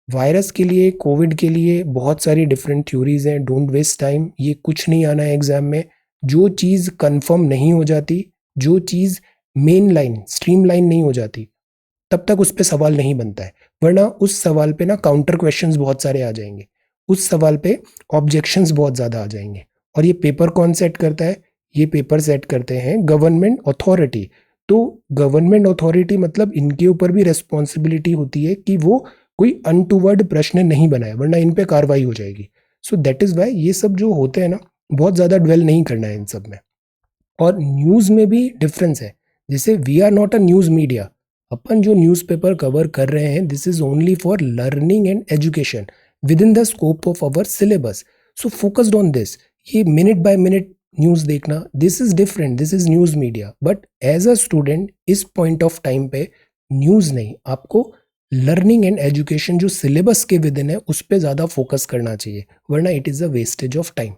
वायरस के लिए, कोविड के लिए बहुत सारी डिफरेंट थ्योरीज हैं। डोंट वेस्ट टाइम, ये कुछ नहीं आना है एग्जाम में। जो चीज़ कंफर्म नहीं हो जाती, जो चीज़ मेन लाइन स्ट्रीम लाइन नहीं हो जाती, तब तक उस पर सवाल नहीं बनता है। वरना उस सवाल पे ना काउंटर क्वेश्चंस बहुत सारे आ जाएंगे, उस सवाल पे ऑब्जेक्शंस बहुत ज़्यादा आ जाएंगे। और ये पेपर कौन सेट करता है? ये पेपर सेट करते हैं गवर्नमेंट अथॉरिटी। तो गवर्नमेंट अथॉरिटी मतलब इनके ऊपर भी रेस्पॉन्सिबिलिटी होती है कि वो कोई अनटूवर्ड प्रश्न नहीं बनाए, वरना इन पे कार्रवाई हो जाएगी। सो दैट इज वाई ये सब जो होते हैं ना, बहुत ज़्यादा ड्वेल नहीं करना है इन सब में। और न्यूज़ में भी डिफरेंस है। जैसे we are not a news media, अपन जो न्यूज़पेपर कवर कर रहे हैं this is only for learning and education within the scope of our syllabus. So focused on this. ये मिनट बाय मिनट न्यूज़ देखना this is different, this is news media. But as a student इस point of time पे news नहीं, आपको learning and education जो syllabus के within है उस पर ज़्यादा फोकस करना चाहिए, वरना it is a wastage of time.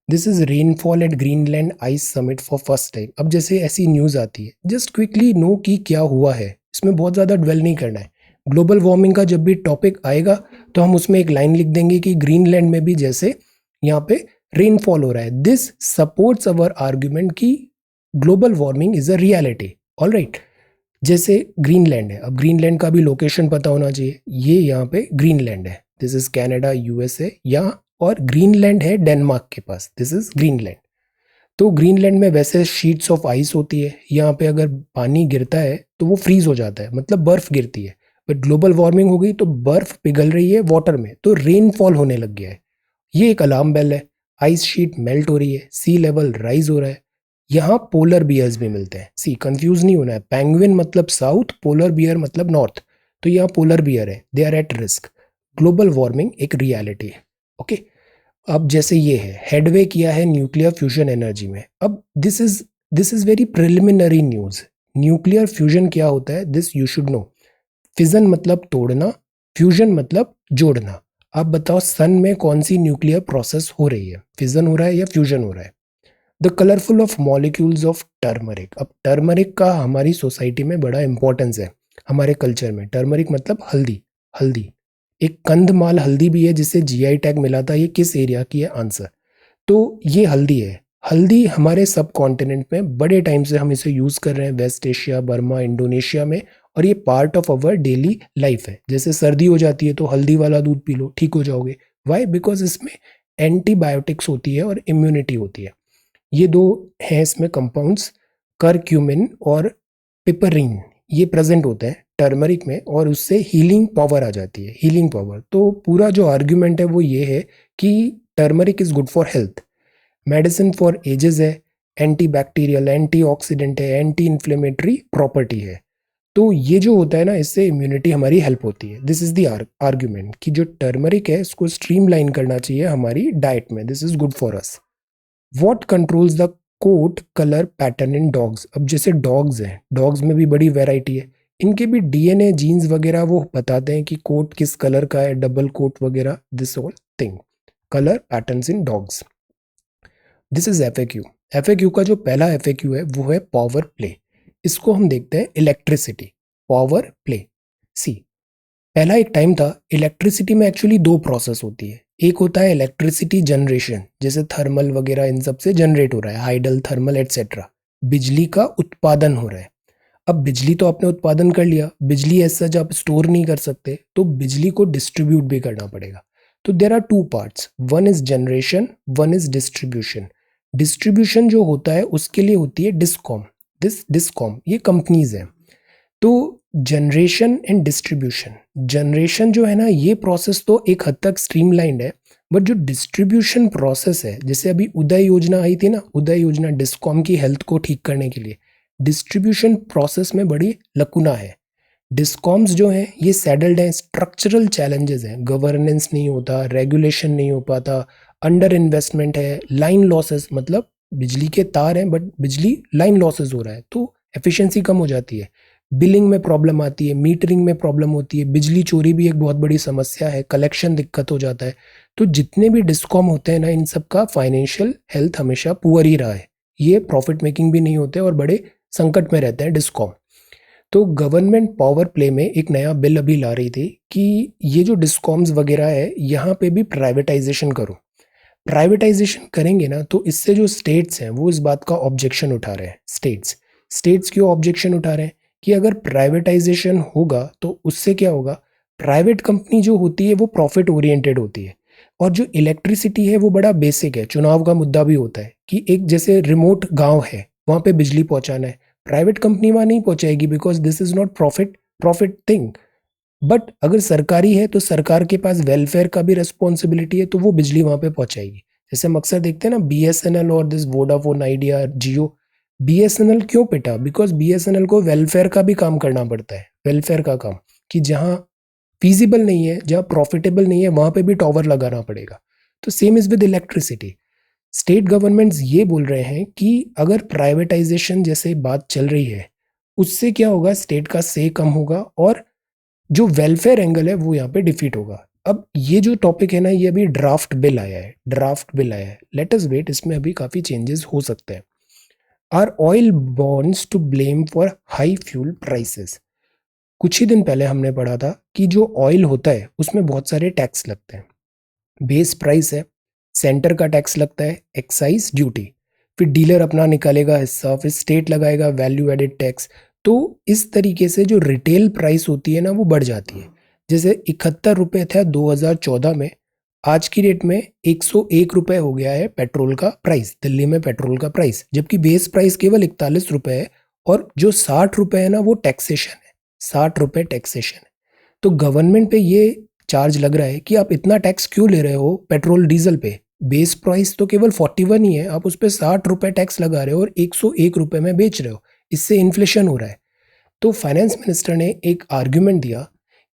This is rainfall at Greenland ice summit for first time. अब जैसे ऐसी न्यूज़ आती है जस्ट क्विकली नो कि क्या हुआ है, इसमें बहुत ज़्यादा ड्वेल नहीं करना है। ग्लोबल वार्मिंग का जब भी टॉपिक आएगा तो हम उसमें एक लाइन लिख देंगे कि ग्रीनलैंड में भी जैसे यहाँ पे रेनफॉल हो रहा है। दिस सपोर्ट्स अवर आर्ग्यूमेंट कि global warming is a reality. All right, जैसे ग्रीनलैंड है, अब ग्रीनलैंड का भी लोकेशन पता होना चाहिए। ये यहाँ पे ग्रीनलैंड है, दिस इज कनाडा यूएसए यहाँ, और ग्रीनलैंड है डेनमार्क के पास, दिस इज ग्रीनलैंड। तो ग्रीनलैंड में वैसे शीट्स ऑफ आइस होती है, यहाँ पे अगर पानी गिरता है तो वो फ्रीज हो जाता है, मतलब बर्फ गिरती है। बट ग्लोबल वार्मिंग हो गई तो बर्फ पिघल रही है वाटर में, तो रेनफॉल होने लग गया है। ये एक अलार्म बेल है। आइस शीट मेल्ट हो रही है, सी लेवल राइज हो रहा है। यहाँ पोलर बियर्स भी मिलते हैं। सी कंफ्यूज नहीं होना है, पेंगुइन मतलब साउथ, पोलर बियर मतलब नॉर्थ। तो यहाँ पोलर बियर है, they are at risk. Global warming एक रियलिटी है। ओके, अब जैसे ये है हेडवे किया है न्यूक्लियर फ्यूजन एनर्जी में। अब this is very preliminary news. Nuclear fusion क्या होता है this you should know. Fission मतलब तोड़ना, फ्यूजन मतलब जोड़ना। आप बताओ सन में कौन सी न्यूक्लियर प्रोसेस हो रही है, फिजन हो रहा है या फ्यूजन हो रहा है। The colourful of molecules of turmeric. अब टर्मरिक का हमारी सोसाइटी में बड़ा इंपॉर्टेंस है, हमारे कल्चर में। टर्मरिक मतलब हल्दी। हल्दी एक कंदमाल हल्दी भी है जिसे जीआई टैग मिला था। ये किस एरिया की है आंसर, तो ये हल्दी है। हल्दी हमारे सब कॉन्टिनेंट में बड़े टाइम से हम इसे यूज़ कर रहे हैं, वेस्ट एशिया, बर्मा, इंडोनेशिया में। और ये part of our daily life है। जैसे सर्दी हो जाती है तो हल्दी वाला दूध पी लो, ठीक हो जाओगे। वाई? बिकॉज इसमें एंटीबायोटिक्स होती है और इम्यूनिटी होती है। ये दो हैं इसमें कंपाउंड्स, करक्यूमिन और पिपरिन, ये प्रेजेंट होते हैं टर्मरिक में, और उससे हीलिंग पावर आ जाती है, हीलिंग पावर। तो पूरा जो आर्ग्यूमेंट है वो ये है कि turmeric is good for health, medicine for ages है, एंटी बैक्टीरियल, एंटी ऑक्सीडेंट है, एंटी इन्फ्लेमेटरी प्रॉपर्टी है। तो ये जो होता है ना, इससे इम्यूनिटी हमारी हेल्प होती है। दिस इज द आर्ग्यूमेंट कि जो टर्मरिक है इसको स्ट्रीमलाइन करना चाहिए हमारी डाइट में, this is good for us. What controls the coat colour pattern in dogs. अब जैसे डॉग्स हैं, डॉग्स में भी बड़ी वैरायटी है, इनके भी डीएनए जीन्स वगैरह वो बताते हैं कि कोट किस कलर का है, डबल कोट वगैरह, this whole thing, colour patterns in dogs. This is FAQ. FAQ का जो पहला एफएक्यू है वो है पावर प्ले। इसको हम देखते हैं इलेक्ट्रिसिटी, पावर प्ले। सी, पहला एक टाइम था इलेक्ट्रिसिटी में एक्चुअली दो प्रोसेस होती है। एक होता है इलेक्ट्रिसिटी जनरेशन, जैसे थर्मल वगैरह इन सब से जनरेट हो रहा है, हाइडल, थर्मल एटसेट्रा, बिजली का उत्पादन हो रहा है। अब बिजली तो आपने उत्पादन कर लिया, बिजली ऐसा सच आप स्टोर नहीं कर सकते, तो बिजली को डिस्ट्रीब्यूट भी करना पड़ेगा। तो there are two parts, one is generation, one is distribution. Distribution जो होता है उसके लिए होती है डिस्कॉम। डिस्कॉम ये कंपनीज हैं। तो जनरेशन एंड डिस्ट्रीब्यूशन, जनरेशन जो है ना ये प्रोसेस तो एक हद तक स्ट्रीमलाइंड है, बट जो डिस्ट्रीब्यूशन प्रोसेस है, जैसे अभी उदय योजना आई थी ना, उदय योजना डिस्कॉम की हेल्थ को ठीक करने के लिए, डिस्ट्रीब्यूशन प्रोसेस में बड़ी लकुना है। डिस्कॉम्स जो हैं ये सैडल्ड हैं, स्ट्रक्चरल चैलेंजेस हैं, गवर्नेंस नहीं होता, रेगुलेशन नहीं हो पाता, अंडर इन्वेस्टमेंट है, लाइन लॉसेस, मतलब बिजली के तार हैं बट बिजली लाइन लॉसेस हो रहा है तो एफिशिएंसी कम हो जाती है, बिलिंग में प्रॉब्लम आती है, मीटरिंग में प्रॉब्लम होती है, बिजली चोरी भी एक बहुत बड़ी समस्या है, कलेक्शन दिक्कत हो जाता है। तो जितने भी डिस्कॉम होते हैं ना इन सब का फाइनेंशियल हेल्थ हमेशा पुअर ही रहा है, ये प्रॉफिट मेकिंग भी नहीं होते और बड़े संकट में रहते हैं डिस्कॉम। तो गवर्नमेंट पावर प्ले में एक नया बिल अभी ला रही थी कि ये जो डिस्कॉम्स वगैरह है यहाँ पे भी प्राइवेटाइजेशन करो। प्राइवेटाइजेशन करेंगे ना तो इससे जो स्टेट्स हैं वो इस बात का ऑब्जेक्शन उठा रहे हैं। स्टेट्स क्यों ऑब्जेक्शन उठा रहे हैं कि अगर प्राइवेटाइजेशन होगा तो उससे क्या होगा, प्राइवेट कंपनी जो होती है वो प्रॉफिट ओरिएंटेड होती है, और जो इलेक्ट्रिसिटी है वो बड़ा बेसिक है, चुनाव का मुद्दा भी होता है कि एक जैसे रिमोट गांव है वहां पे बिजली पहुंचाना है, प्राइवेट कंपनी वहां नहीं पहुंचाएगी because this is not profit thing. But अगर सरकारी है तो सरकार के पास वेलफेयर का भी रिस्पॉन्सिबिलिटी है, तो वो बिजली वहां पे पहुंचाएगी। जैसे हम अक्सर देखते हैं ना बीएसएनएल और this Vodafone idea Jio. BSNL क्यों पिटा? बिकॉज बीएसएनएल को वेलफेयर का भी काम करना पड़ता है, वेलफेयर का काम, कि जहां फीजिबल नहीं है, जहां प्रॉफिटेबल नहीं है, वहां पे भी टॉवर लगाना पड़ेगा। तो same is with electricity. State governments ये बोल रहे हैं कि अगर प्राइवेटाइजेशन जैसे बात चल रही है उससे क्या होगा, स्टेट का से कम होगा और जो वेलफेयर एंगल है वो यहाँ पे डिफीट होगा। अब ये जो टॉपिक है ना, ये अभी ड्राफ्ट बिल आया है, ड्राफ्ट बिल आया है, लेट अस वेट, इसमें अभी काफी चेंजेस हो सकते हैं। Are oil bonds to blame for high fuel prices? कुछ ही दिन पहले हमने पढ़ा था कि जो ऑयल होता है उसमें बहुत सारे टैक्स लगते हैं। बेस प्राइस है, सेंटर का टैक्स लगता है, एक्साइज ड्यूटी, फिर डीलर अपना निकालेगा हिस्सा, फिर स्टेट लगाएगा वैल्यू एडेड टैक्स। तो इस तरीके से जो रिटेल प्राइस होती है ना वो बढ़ जाती है। जैसे 71 रुपये था 2014 में, आज की डेट में 101 रुपये हो गया है पेट्रोल का प्राइस, दिल्ली में पेट्रोल का प्राइस, जबकि बेस प्राइस केवल 41 रुपये है। और जो 60 रुपये है ना वो टैक्सेशन है, 60 रुपये टैक्सेशन है। तो गवर्नमेंट पे ये चार्ज लग रहा है कि आप इतना टैक्स क्यों ले रहे हो पेट्रोल डीजल पे, बेस प्राइस तो केवल 41 ही है, आप उस पर 60 रुपये टैक्स लगा रहे हो और 101 रुपये में बेच रहे हो, इससे इन्फ्लेशन हो रहा है। तो फाइनेंस मिनिस्टर ने एक आर्ग्यूमेंट दिया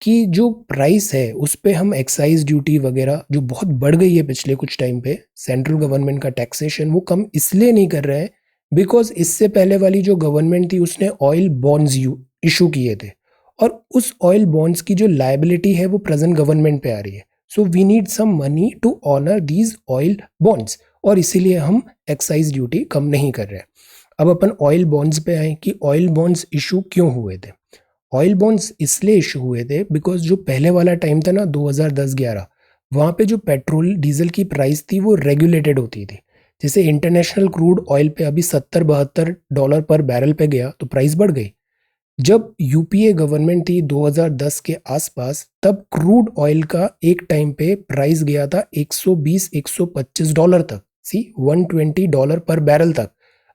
कि जो प्राइस है उस पर हम एक्साइज ड्यूटी वगैरह जो बहुत बढ़ गई है पिछले कुछ टाइम पे, सेंट्रल गवर्नमेंट का टैक्सेशन वो कम इसलिए नहीं कर रहे हैं बिकॉज इससे पहले वाली जो गवर्नमेंट थी उसने ऑयल बॉन्ड्स इशू किए थे, और उस ऑयल बॉन्ड्स की जो लायबिलिटी है वो प्रेजेंट गवर्नमेंट पे आ रही है। So we need some money to honour these oil bonds, और इसीलिए हम एक्साइज ड्यूटी कम नहीं कर रहे हैं। अब अपन ऑयल बॉन्ड्स पे आए कि ऑयल बॉन्ड्स इशू क्यों हुए थे। ऑयल बॉन्ड्स इसलिए इशू हुए थे बिकॉज जो पहले वाला टाइम था ना 2010-11, वहाँ पे जो पेट्रोल डीजल की प्राइस थी वो रेगुलेटेड होती थी। जैसे इंटरनेशनल क्रूड ऑयल पे अभी 70-72 डॉलर पर बैरल पे गया तो प्राइस बढ़ गई। जब यूपीए गवर्नमेंट थी 2010 के आसपास, तब क्रूड ऑयल का एक टाइम पे प्राइस गया था 120-125 डॉलर तक, सी 120 डॉलर पर बैरल तक।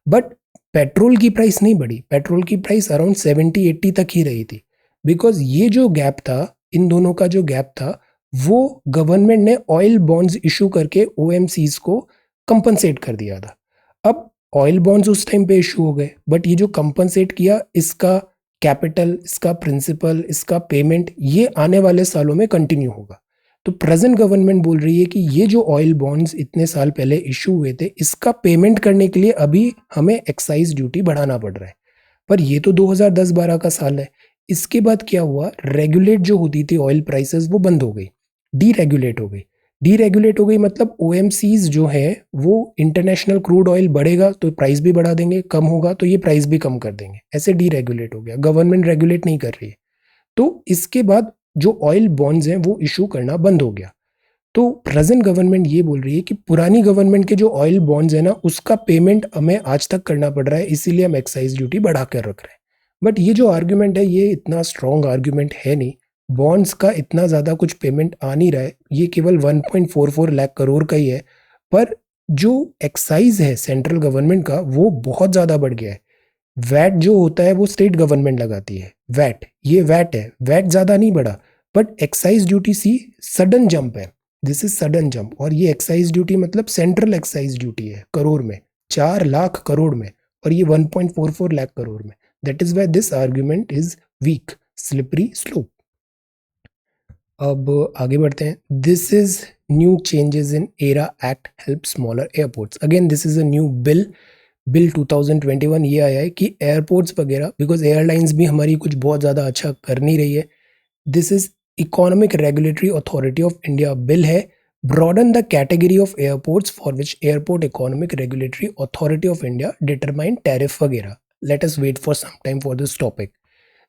बट पेट्रोल की प्राइस नहीं बढ़ी, पेट्रोल की प्राइस अराउंड 70-80 तक ही रही थी। बिकॉज ये जो गैप था, इन दोनों का जो गैप था, वो गवर्नमेंट ने ऑयल बॉन्ड्स इशू करके ओएमसीज को कंपनसेट कर दिया था। अब ऑयल बॉन्ड्स उस टाइम पे इशू हो गए, बट ये जो कंपनसेट किया, इसका कैपिटल, इसका प्रिंसिपल, इसका पेमेंट, ये आने वाले सालों में कंटिन्यू होगा। तो प्रेजेंट गवर्नमेंट बोल रही है कि ये जो ऑयल बॉन्ड्स इतने साल पहले इशू हुए थे, इसका पेमेंट करने के लिए अभी हमें एक्साइज ड्यूटी बढ़ाना पड़ रहा है। पर ये तो 2010-12 का साल है। इसके बाद क्या हुआ, रेगुलेट जो होती थी ऑयल प्राइसेस वो बंद हो गई, डीरेगुलेट हो गई। डीरेगुलेट हो गई मतलब ओएमसीज जो है वो इंटरनेशनल क्रूड ऑयल बढ़ेगा तो प्राइस भी बढ़ा देंगे, कम होगा तो ये प्राइस भी कम कर देंगे, ऐसे डीरेगुलेट हो गया, गवर्नमेंट रेगुलेट नहीं कर रही है। तो इसके बाद जो ऑयल बॉन्ड्स हैं वो इशू करना बंद हो गया। तो प्रेजेंट गवर्नमेंट ये बोल रही है कि पुरानी गवर्नमेंट के जो ऑयल बॉन्ड्स है ना उसका पेमेंट हमें आज तक करना पड़ रहा है, इसीलिए हम एक्साइज ड्यूटी बढ़ा कर रख रहे हैं। बट ये जो आर्ग्यूमेंट है ये इतना स्ट्रॉन्ग आर्ग्यूमेंट है नहीं, बॉन्ड्स का इतना ज़्यादा कुछ पेमेंट आ नहीं रहा है, ये केवल 1.44 लाख करोड़ का ही है। पर जो एक्साइज है सेंट्रल गवर्नमेंट का वो बहुत ज़्यादा बढ़ गया है। वैट जो होता है वो स्टेट गवर्नमेंट लगाती है, वैट, ये वैट है, वैट ज़्यादा नहीं बढ़ा, बट एक्साइज ड्यूटी सी सडन जंप है, दिस इज सडन जंप। और ये एक्साइज ड्यूटी मतलब सेंट्रल एक्साइज ड्यूटी है करोड़ में, 4 लाख करोड़ में, और ये 1.44 लाख करोड़ में। That is why this argument is weak, slippery slope. अब आगे बढ़ते हैं। This is new changes in era act help smaller airports. Again this is a new bill 2021 ये आया है कि एयरपोर्ट्स वगैरह, बिकॉज एयरलाइंस भी हमारी कुछ बहुत ज़्यादा अच्छा कर नहीं रही है, this is economic regulatory authority of India bill है, broaden the category of airports for which airport economic regulatory authority of India determine tariff वगैरह। Let us wait for some time for this topic.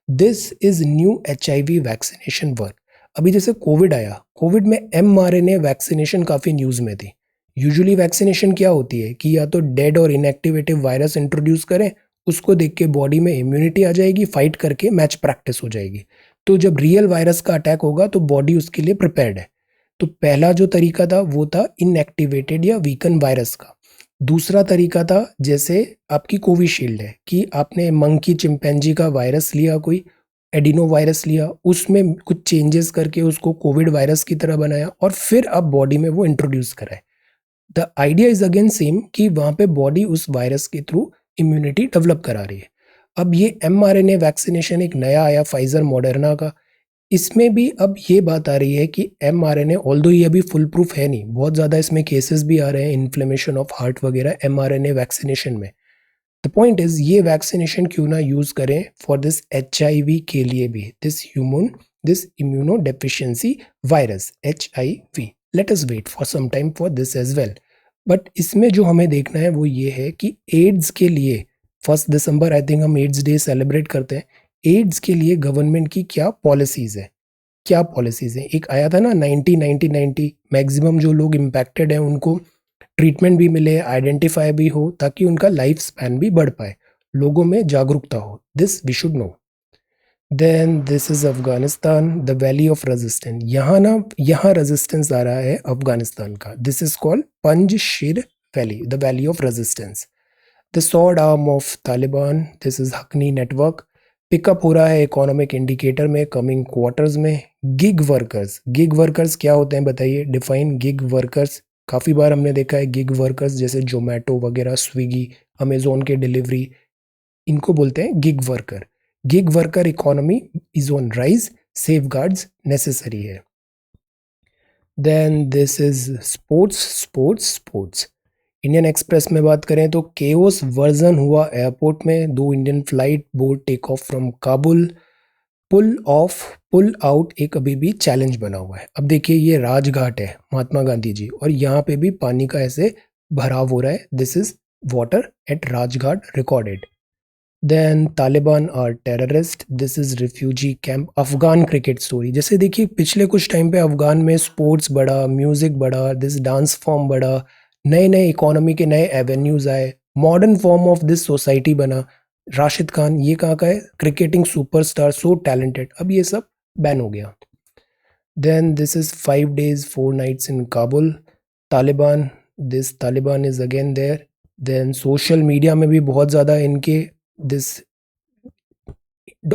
This is new HIV vaccination work। अभी जैसे Covid आया, Covid में mRNA vaccination काफ़ी news में थी। Usually vaccination क्या होती है कि या तो डेड और इनएक्टिवेटिव वायरस इंट्रोड्यूस करें, उसको देख के बॉडी में इम्यूनिटी आ जाएगी, फाइट करके मैच प्रैक्टिस हो जाएगी। तो जब रियल वायरस का अटैक होगा तो बॉडी उसके लिए प्रिपेयर्ड है। तो पहला जो तरीका था वो था इनएक्टिवेटेड या वीकन वायरस का। दूसरा तरीका था जैसे आपकी कोविशील्ड है कि आपने मंकी चिंपैंजी का वायरस लिया, कोई एडिनो वायरस लिया, उसमें कुछ चेंजेस करके उसको कोविड वायरस की तरह बनाया और फिर आप बॉडी में वो इंट्रोड्यूस कराए। The idea is again same कि वहाँ पे बॉडी उस वायरस के थ्रू इम्यूनिटी डेवलप करा रही है। अब ये mRNA वैक्सीनेशन एक नया आया फाइजर मॉडर्ना का, इसमें भी अब ये बात आ रही है कि mRNA ऑल्दो ये अभी फुल प्रूफ है नहीं, बहुत ज़्यादा इसमें केसेस भी आ रहे हैं इन्फ्लेमेशन ऑफ हार्ट वगैरह mRNA वैक्सीनेशन में। द पॉइंट इज ये वैक्सीनेशन क्यों ना यूज़ करें फॉर दिस HIV के लिए भी, this immuno deficiency virus HIV। Let us wait for some time for this as well. But इसमें जो हमें देखना है वो ये है कि एड्स के लिए 1 दिसंबर आई थिंक हम एड्स डे सेलिब्रेट करते हैं। एड्स के लिए गवर्नमेंट की क्या पॉलिसीज है, क्या पॉलिसीज है। एक आया था ना 90-90-90, मैक्सिमम जो लोग इम्पैक्टेड हैं उनको ट्रीटमेंट भी मिले, आइडेंटिफाई भी हो, ताकि उनका लाइफ स्पैन भी बढ़ पाए, लोगों में जागरूकता हो। This we should know. Then this is Afghanistan, the valley of resistance. यहाँ रेजिस्टेंस आ रहा है अफगानिस्तान का। This is called Panjshir valley, the valley of resistance. The sword arm of Taliban, this is Haqqani network. Pickup हो रहा है इकोनॉमिक इंडिकेटर में कमिंग क्वार्टर्स में। गिग वर्कर्स क्या होते हैं बताइए, डिफाइन गिग वर्कर्स। काफ़ी बार हमने देखा है गिग वर्कर्स जैसे जोमेटो वगैरह, स्विगी, अमेजोन के डिलीवरी, इनको बोलते हैं gig worker. Gig worker economy is on rise, safeguards necessary है। Then this is sports. Indian Express में बात करें तो केओस वर्जन हुआ एयरपोर्ट में, 2 Indian flight board take off from Kabul. Pull out एक अभी भी चैलेंज बना हुआ है। अब देखिए ये राजघाट है महात्मा गांधी जी, और यहाँ पे भी पानी का ऐसे भराव हो रहा है। This is water at Rajghat recorded. Then Taliban are terrorist, this is refugee camp. Afghan cricket story, जैसे देखिए पिछले कुछ टाइम पे अफगान में स्पोर्ट्स बढ़ा, म्यूजिक बढ़ा, दिस डांस फॉर्म बढ़ा, नए नए इकोनॉमी के नए एवेन्यूज आए, modern form of this society बना। राशिद खान ये कहाँ का है, क्रिकेटिंग सुपरस्टार, सो टैलेंटेड, अब ये सब बैन हो गया। Then this is 5 days 4 nights in Kabul. Taliban, this Taliban is again there. Then social media में भी बहुत ज़्यादा इनके दिस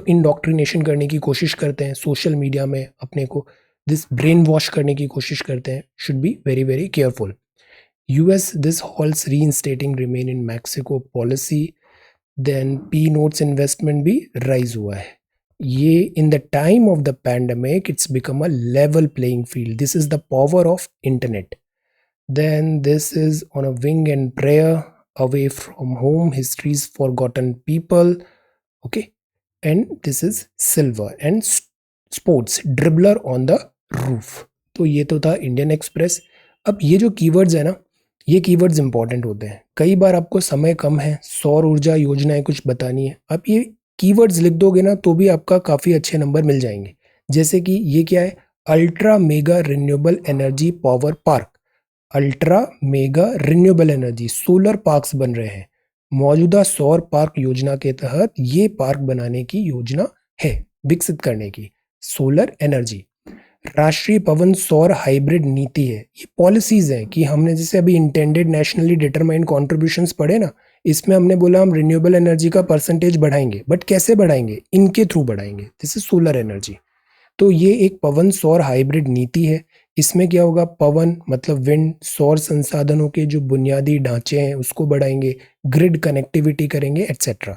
इंडोक्ट्रिनेशन करने की कोशिश करते हैं, सोशल मीडिया में अपने को दिस ब्रेन वॉश करने की कोशिश करते हैं। Should be very very careful. US this halts reinstating remain in Mexico policy। Then P notes investment भी राइज हुआ है। ये in the time of the pandemic it's become a level playing field, this is the power of internet. Then this is on a wing and prayer, away from home, histories forgotten people, okay. And this is silver and sports, dribbler on the roof. तो ये तो था Indian express. अब ये जो keywords है ना, ये कीवर्ड्स इंपॉर्टेंट होते हैं। कई बार आपको समय कम है, सौर ऊर्जा योजनाएं कुछ बतानी है, आप ये कीवर्ड्स लिख दोगे ना तो भी आपका काफ़ी अच्छे नंबर मिल जाएंगे। जैसे कि ये क्या है, ultra mega renewable energy power park. Ultra mega renewable energy solar parks बन रहे हैं। मौजूदा सौर पार्क योजना के तहत ये पार्क बनाने की योजना है, विकसित करने की, सोलर एनर्जी। राष्ट्रीय पवन सौर हाइब्रिड नीति है, ये पॉलिसीज हैं कि हमने जैसे अभी इंटेंडेड नेशनली डिटरमाइंड कॉन्ट्रीब्यूशंस पढ़े ना, इसमें हमने बोला हम रिन्यूएबल एनर्जी का परसेंटेज बढ़ाएंगे, बट कैसे बढ़ाएंगे, इनके थ्रू बढ़ाएंगे, दिस इज सोलर एनर्जी। तो ये एक पवन सौर हाइब्रिड नीति है। इसमें क्या होगा, पवन मतलब विंड, सौर संसाधनों के जो बुनियादी ढांचे हैं उसको बढ़ाएंगे, ग्रिड कनेक्टिविटी करेंगे एट्सेट्रा।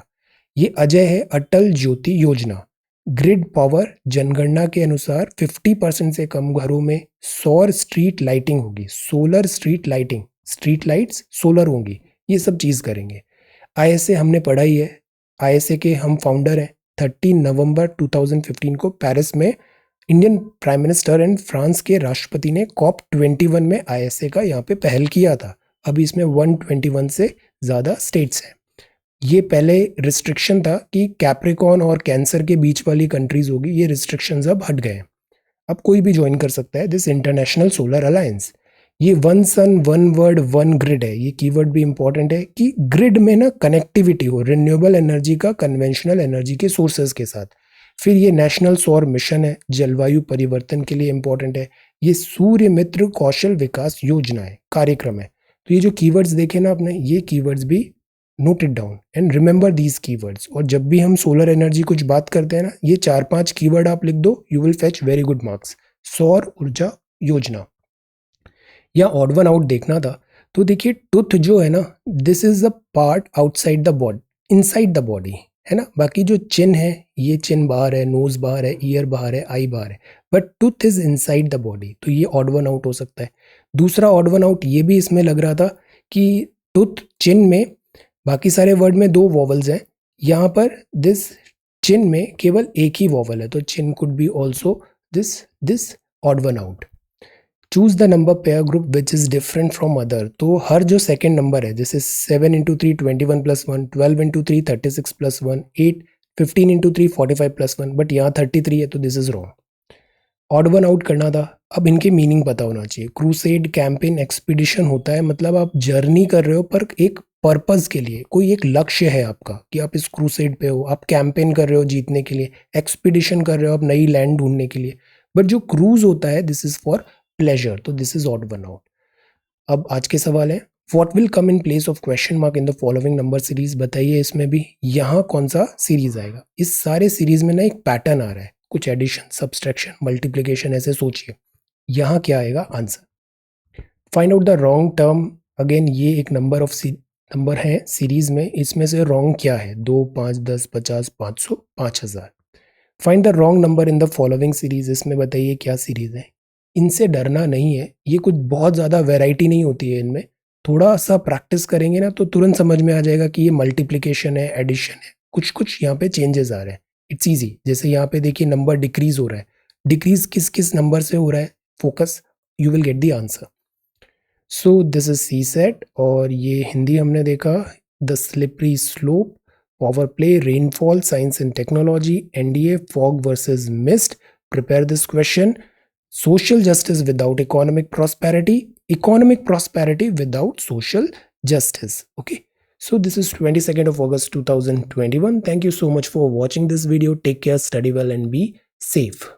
ये अजय है अटल ज्योति योजना। ग्रिड पावर, जनगणना के अनुसार 50% से कम घरों में सौर स्ट्रीट लाइटिंग होगी, solar street lighting, street lights solar होंगी, ये सब चीज़ करेंगे। ISA हमने पढ़ा ही है, ISA के हम फाउंडर हैं। 30 नवंबर 2015 को पेरिस में Indian prime minister and France के राष्ट्रपति ने COP21 में ISA का यहाँ पे पहल किया था। अभी इसमें 121 से ज़्यादा स्टेट्स हैं। ये पहले रिस्ट्रिक्शन था कि कैप्रिकॉन और कैंसर के बीच वाली कंट्रीज होगी, ये रिस्ट्रिक्शंस अब हट गए। अब कोई भी ज्वाइन कर सकता है दिस इंटरनेशनल सोलर अलायंस। ये one sun one word one grid है, ये कीवर्ड भी इंपॉर्टेंट है कि ग्रिड में ना कनेक्टिविटी हो रिन्यूएबल एनर्जी का कन्वेंशनल एनर्जी के सोर्सेज के साथ। फिर ये नेशनल सौर मिशन है, जलवायु परिवर्तन के लिए इंपॉर्टेंट है। ये सूर्य मित्र कौशल विकास योजना है, कार्यक्रम है। तो ये जो कीवर्ड्स देखे ना आपने, ये कीवर्ड्स भी note it down and remember these keywords. और जब भी हम सोलर एनर्जी कुछ बात करते हैं ना, ये 4-5 कीवर्ड आप लिख दो, you will fetch very good marks. सौर ऊर्जा योजना या ऑड वन आउट देखना था, तो देखिए टूथ जो है ना, this is a part outside the body, inside the body, है ना। बाकी जो चिन है, ये चिन बाहर है, नोज बाहर है, ईयर बाहर है, आई बाहर है, but tooth is inside the body, तो ये ऑड वन आउट हो सकता है। दूसरा ऑड वन आउट ये भी इसमें लग रहा था कि टूथ चिन में, बाकी सारे वर्ड में 2 वॉवल्स हैं, यहाँ पर दिस चिन में केवल एक ही वॉवल है, तो chin could be also this odd one out. Choose the number pair group which is different from other, तो हर जो सेकेंड नंबर है, जैसे 7 into 3 21 plus 1, 12 into 3 36 plus 1, 8 15 into 3 45 plus 1, but यहाँ 33 है, तो this is wrong. Odd one out करना था। अब इनके मीनिंग पता होना चाहिए। क्रूसेड, कैंपेन, एक्सपीडिशन होता है मतलब आप जर्नी कर रहे हो पर एक पर्पज के लिए, कोई एक लक्ष्य है आपका कि आप इस क्रूसेड पे हो, आप कैंपेन कर रहे हो जीतने के लिए, एक्सपीडिशन कर रहे हो आप नई लैंड ढूंढने के लिए। बट जो क्रूज होता है, दिस इज फॉर प्लेजर, तो this is odd one out. अब आज के सवाल है, what will come in place of question mark in the following number series, बताइए इसमें भी यहाँ कौन सा सीरीज आएगा। इस सारे सीरीज में ना एक पैटर्न आ रहा है, कुछ एडिशन, सब्सट्रैक्शन, मल्टीप्लिकेशन, ऐसे सोचिए यहाँ क्या आएगा answer. Find out the wrong term, again ये एक नंबर है सीरीज में, इसमें से रॉन्ग क्या है, 2, 5, 10, 50, 500, 5000। Find the wrong number in the following series, इसमें बताइए क्या सीरीज है। इनसे डरना नहीं है, ये कुछ बहुत ज़्यादा वैरायटी नहीं होती है इनमें, थोड़ा सा प्रैक्टिस करेंगे ना तो तुरंत समझ में आ जाएगा कि ये मल्टीप्लिकेशन है, एडिशन है, कुछ कुछ यहाँ पे चेंजेस आ रहे हैं। इट्स ईजी, जैसे यहाँ पे देखिए नंबर डिक्रीज हो रहा है, डिक्रीज किस किस नंबर से हो रहा है, focus, you will get the answer. So this is C set, और ये हिंदी हमने देखा, the slippery slope, power play, rainfall, science and technology, NDA, fog versus mist, prepare this question, social justice without economic prosperity without social justice. Okay, so this is 22nd of August 2021. Thank you so much for watching this video. Take care, study well, and be safe.